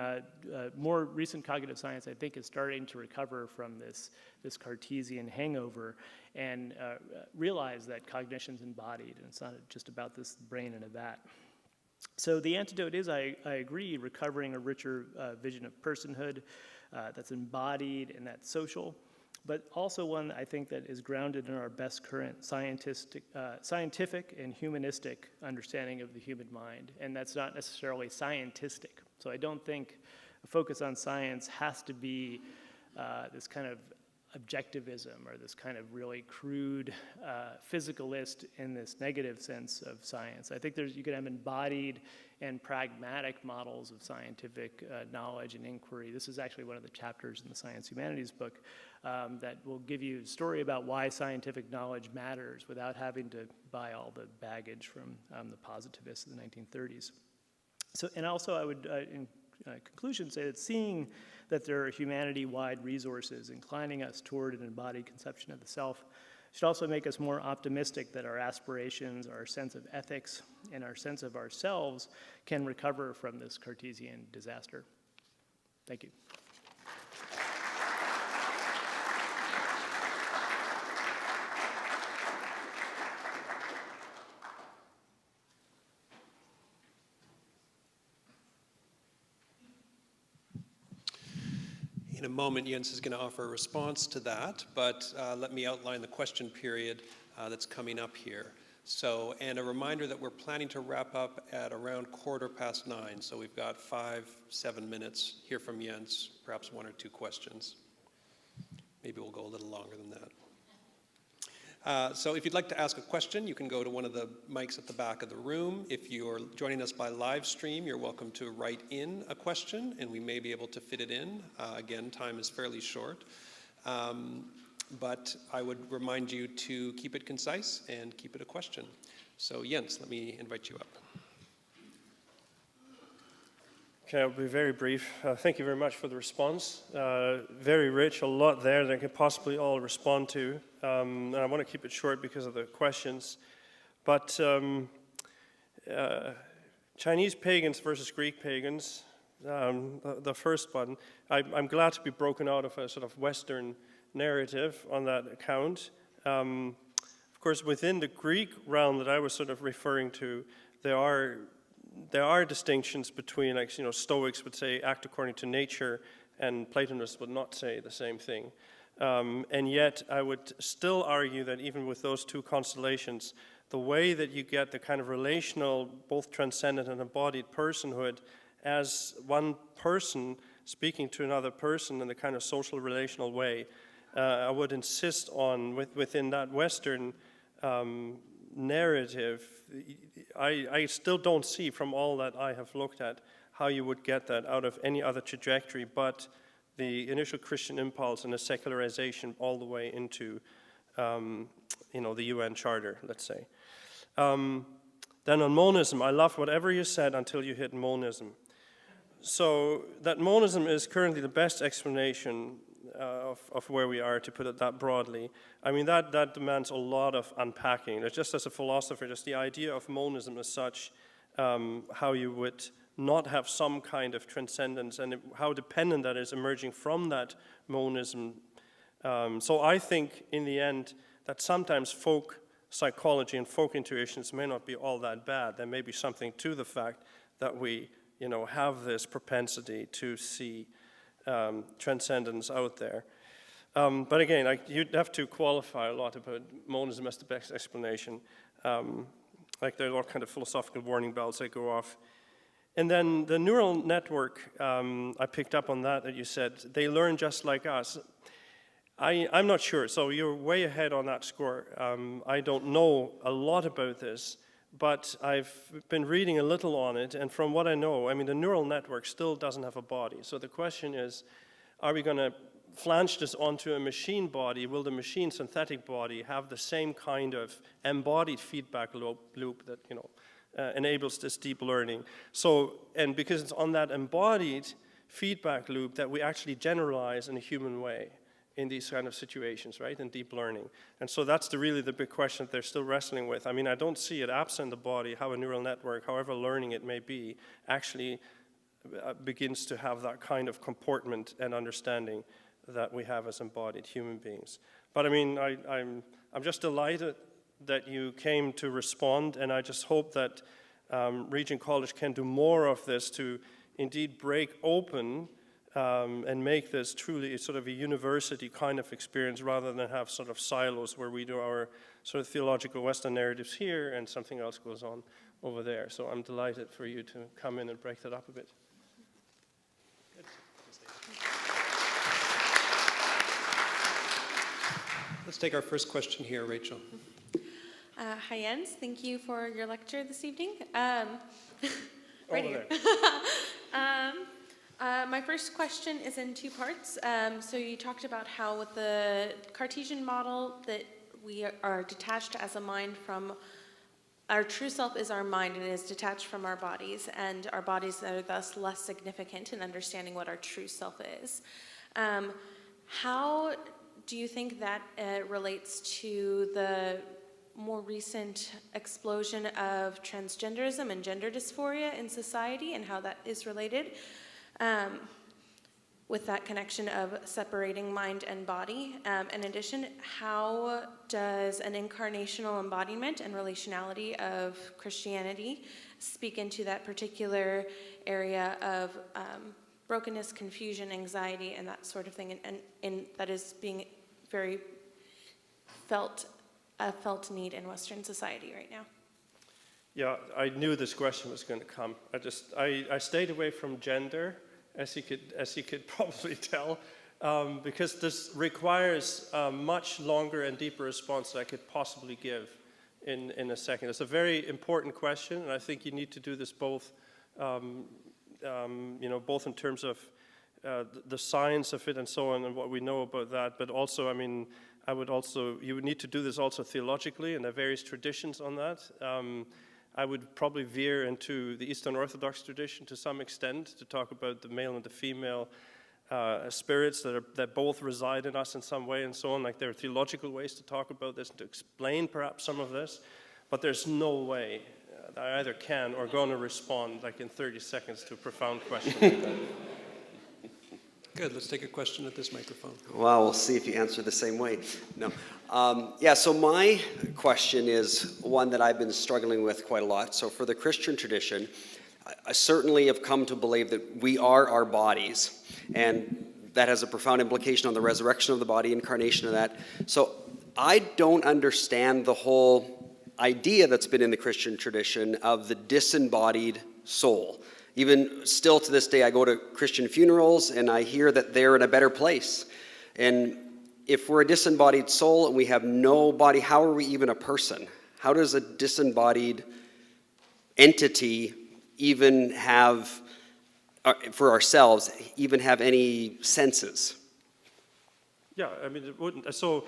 more recent cognitive science, I think, is starting to recover from this Cartesian hangover and realize that cognition's embodied, and it's not just about this brain in a vat. So the antidote is, I agree, recovering a richer vision of personhood that's embodied and that's social, but also one I think that is grounded in our best current scientific and humanistic understanding of the human mind, and that's not necessarily scientistic. So I don't think a focus on science has to be this kind of objectivism or this kind of really crude physicalist in this negative sense of science. I think you could have embodied and pragmatic models of scientific knowledge and inquiry. This is actually one of the chapters in the Science Humanities book that will give you a story about why scientific knowledge matters without having to buy all the baggage from the positivists of the 1930s. So, and also I would, in conclusion, say that seeing that there are humanity-wide resources inclining us toward an embodied conception of the self should also make us more optimistic that our aspirations, our sense of ethics, and our sense of ourselves can recover from this Cartesian disaster. Thank you. In a moment, Jens is going to offer a response to that, but let me outline the question period that's coming up here. So, and a reminder that we're planning to wrap up at around 9:15, so we've got 5-7 minutes. Hear from Jens, perhaps 1 or 2 questions. Maybe we'll go a little longer than that. So if you'd like to ask a question, you can go to one of the mics at the back of the room. If you're joining us by live stream, you're welcome to write in a question, and we may be able to fit it in. Again, time is fairly short. But I would remind you to keep it concise and keep it a question. So Jens, let me invite you up. Okay, I'll be very brief. Thank you very much for the response. Very rich, a lot there that I could possibly all respond to. And I want to keep it short because of the questions. But Chinese pagans versus Greek pagans, the first one, I'm glad to be broken out of a sort of Western narrative on that account. Of course, within the Greek realm that I was sort of referring to, there are distinctions between, like, you know, Stoics would say act according to nature, and Platonists would not say the same thing. And yet, I would still argue that even with those two constellations, the way that you get the kind of relational, both transcendent and embodied personhood as one person speaking to another person in the kind of social relational way, I would insist on within that Western narrative. I still don't see from all that I have looked at how you would get that out of any other trajectory but the initial Christian impulse and the secularization all the way into the UN Charter, let's say. Then on monism, I love whatever you said until you hit monism. So that monism is currently the best explanation of where we are, to put it that broadly. I mean, that demands a lot of unpacking. Just as a philosopher, just the idea of monism as such, how you would not have some kind of transcendence and how dependent that is emerging from that monism. So I think in the end that sometimes folk psychology and folk intuitions may not be all that bad. There may be something to the fact that we, have this propensity to see transcendence out there. But again, you'd have to qualify a lot about monism as the best explanation. There are all kind of philosophical warning bells that go off. And then the neural network, I picked up on that you said, they learn just like us. I'm not sure, so you're way ahead on that score. I don't know a lot about this, but I've been reading a little on it, and from what I know, the neural network still doesn't have a body. So the question is, are we going to flange this onto a machine body? Will the machine synthetic body have the same kind of embodied feedback loop that, enables this deep learning? So, and because it's on that embodied feedback loop that we actually generalize in a human way in these kind of situations, right, in deep learning. And so that's really the big question that they're still wrestling with. I don't see it absent the body, how a neural network, however learning it may be, actually begins to have that kind of comportment and understanding that we have as embodied human beings. But I'm just delighted that you came to respond, and I just hope that Regent College can do more of this to indeed break open and make this truly sort of a university kind of experience rather than have sort of silos where we do our sort of theological Western narratives here and something else goes on over there. So I'm delighted for you to come in and break that up a bit. Good. Let's take our first question here, Rachel. Hi, Jens. Thank you for your lecture this evening. Right here. My first question is in two parts. So you talked about how with the Cartesian model that we are detached as a mind from, our true self is our mind and it is detached from our bodies, and our bodies are thus less significant in understanding what our true self is. How do you think that relates to the more recent explosion of transgenderism and gender dysphoria in society, and how that is related with that connection of separating mind and body? In addition, how does an incarnational embodiment and relationality of Christianity speak into that particular area of brokenness, confusion, anxiety, and that sort of thing, and that is being very a felt need in Western society right now? Yeah, I knew this question was going to come. I stayed away from gender, as you could probably tell, because this requires a much longer and deeper response than I could possibly give in a second. It's a very important question, and I think you need to do this both, both in terms of the science of it and so on, and what we know about that, but also, you would need to do this also theologically, and there are various traditions on that. I would probably veer into the Eastern Orthodox tradition to some extent to talk about the male and the female spirits that both reside in us in some way and so on. Like, there are theological ways to talk about this and to explain perhaps some of this, but there's no way that I either can or going to respond like in 30 seconds to a profound question like that. Good, let's take a question at this microphone. Well, we'll see if you answer the same way. No. So my question is one that I've been struggling with quite a lot. So for the Christian tradition, I certainly have come to believe that we are our bodies, and that has a profound implication on the resurrection of the body, incarnation of that. So I don't understand the whole idea that's been in the Christian tradition of the disembodied soul. Even still to this day, I go to Christian funerals and I hear that they're in a better place. And if we're a disembodied soul and we have no body, how are we even a person? How does a disembodied entity even have, for ourselves, even have any senses? Yeah, it wouldn't. So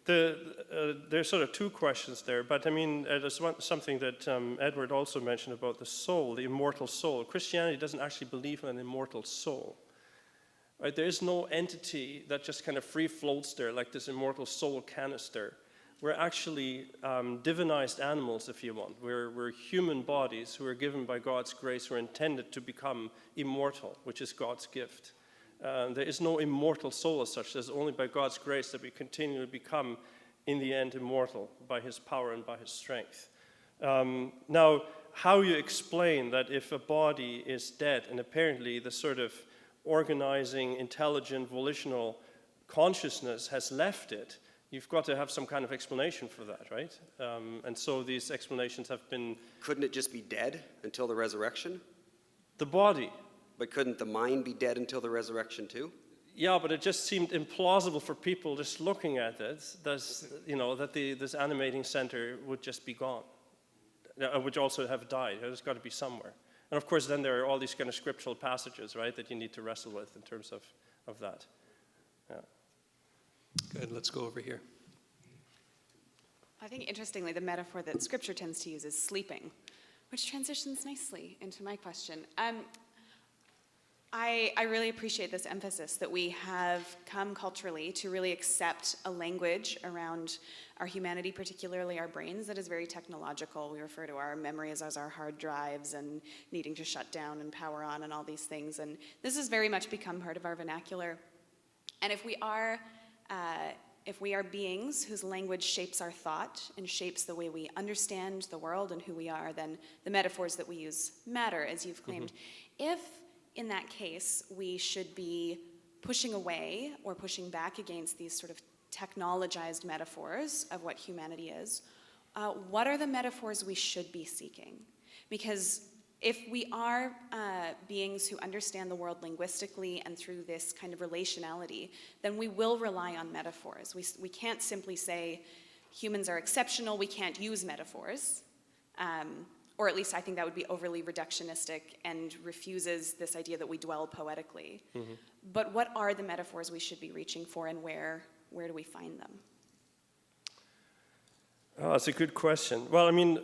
there's sort of two questions there, but there's something that Edward also mentioned about the soul, the immortal soul. Christianity doesn't actually believe in an immortal soul. Right? There is no entity that just kind of free floats there like this immortal soul canister. We're actually divinized animals, if you want. We're human bodies who are given by God's grace, who are intended to become immortal, which is God's gift. There is no immortal soul as such. There's only by God's grace that we continually become, in the end, immortal by His power and by His strength. Now, how you explain that if a body is dead, and apparently the sort of organizing, intelligent, volitional consciousness has left it, you've got to have some kind of explanation for that, right? And so these explanations have been... Couldn't it just be dead until the resurrection? The body. But couldn't the mind be dead until the resurrection too? Yeah, but it just seemed implausible for people just looking at it, that this animating center would just be gone, which also have died. There's got to be somewhere. And of course, then there are all these kind of scriptural passages, right, that you need to wrestle with in terms of that. Yeah. Good, let's go over here. I think, interestingly, the metaphor that Scripture tends to use is sleeping, which transitions nicely into my question. I really appreciate this emphasis that we have come culturally to really accept a language around our humanity, particularly our brains, that is very technological. We refer to our memories as our hard drives and needing to shut down and power on and all these things. And this has very much become part of our vernacular. And if we are beings whose language shapes our thought and shapes the way we understand the world and who we are, then the metaphors that we use matter, as you've claimed. If in that case, we should be pushing away or pushing back against these sort of technologized metaphors of what humanity is. What are the metaphors we should be seeking? Because If we are beings who understand the world linguistically and through this kind of relationality, then we will rely on metaphors. We can't simply say humans are exceptional, we can't use metaphors. Or at least I think that would be overly reductionistic and refuses this idea that we dwell poetically. Mm-hmm. But what are the metaphors we should be reaching for, and where do we find them? Oh, that's a good question. Well, I mean,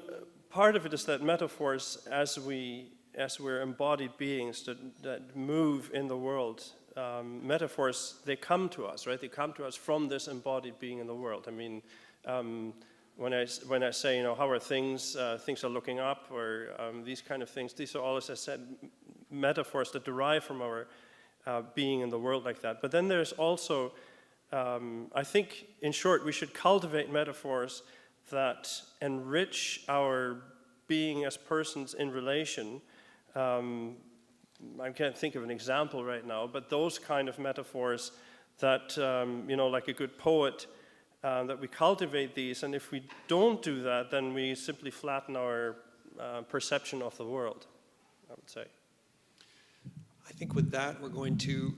part of it is that metaphors, as we're embodied beings that move in the world, metaphors, they come to us, right? They come to us from this embodied being in the world. I mean, when I say, how are things? Things are looking up, or these kind of things. These are all, as I said, metaphors that derive from our being in the world like that. But then there's also, I think, in short, we should cultivate metaphors that enrich our being as persons in relation. I can't think of an example right now, but those kind of metaphors that, like a good poet, that we cultivate these, and if we don't do that, then we simply flatten our perception of the world, I would say. I think with that, we're going to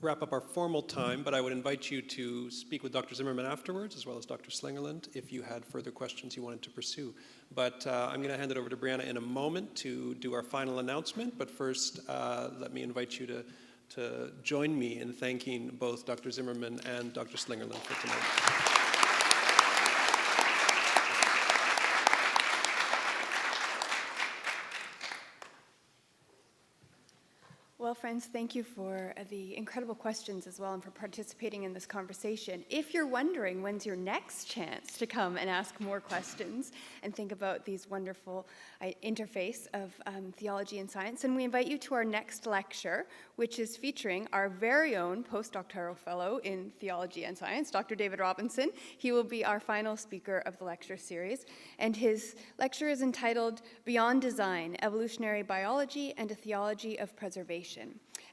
wrap up our formal time, but I would invite you to speak with Dr. Zimmermann afterwards, as well as Dr. Slingerland, if you had further questions you wanted to pursue. But I'm going to hand it over to Brianna in a moment to do our final announcement, but first let me invite you to join me in thanking both Dr. Zimmermann and Dr. Slingerland for tonight. Well, friends, thank you for the incredible questions as well, and for participating in this conversation. If you're wondering when's your next chance to come and ask more questions and think about these wonderful interface of theology and science, then we invite you to our next lecture, which is featuring our very own postdoctoral fellow in theology and science, Dr. David Robinson. He will be our final speaker of the lecture series, and his lecture is entitled Beyond Design, Evolutionary Biology and a Theology of Preservation.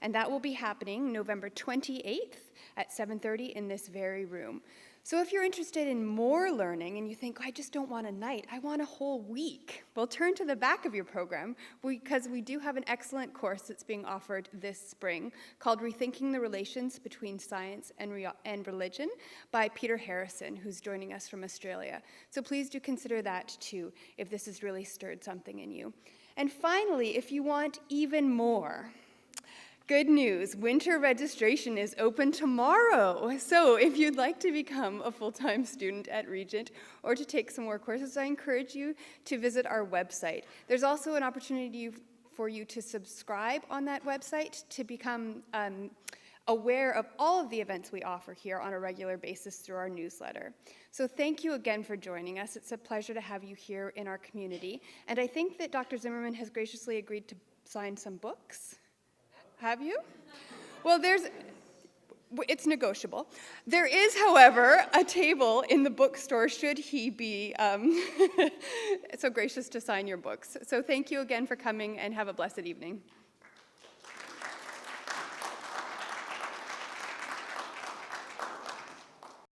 And that will be happening November 28th at 7:30 in this very room. So if you're interested in more learning and you think, I just don't want a night, I want a whole week, well, turn to the back of your program, because we do have an excellent course that's being offered this spring called Rethinking the Relations Between Science and Religion by Peter Harrison, who's joining us from Australia. So please do consider that too, if this has really stirred something in you. And finally, if you want even more, good news, winter registration is open tomorrow. So if you'd like to become a full-time student at Regent or to take some more courses, I encourage you to visit our website. There's also an opportunity for you to subscribe on that website to become aware of all of the events we offer here on a regular basis through our newsletter. So thank you again for joining us. It's a pleasure to have you here in our community. And I think that Dr. Zimmermann has graciously agreed to sign some books. Have you? Well, it's negotiable. There is, however, a table in the bookstore should he be so gracious to sign your books. So thank you again for coming, and have a blessed evening.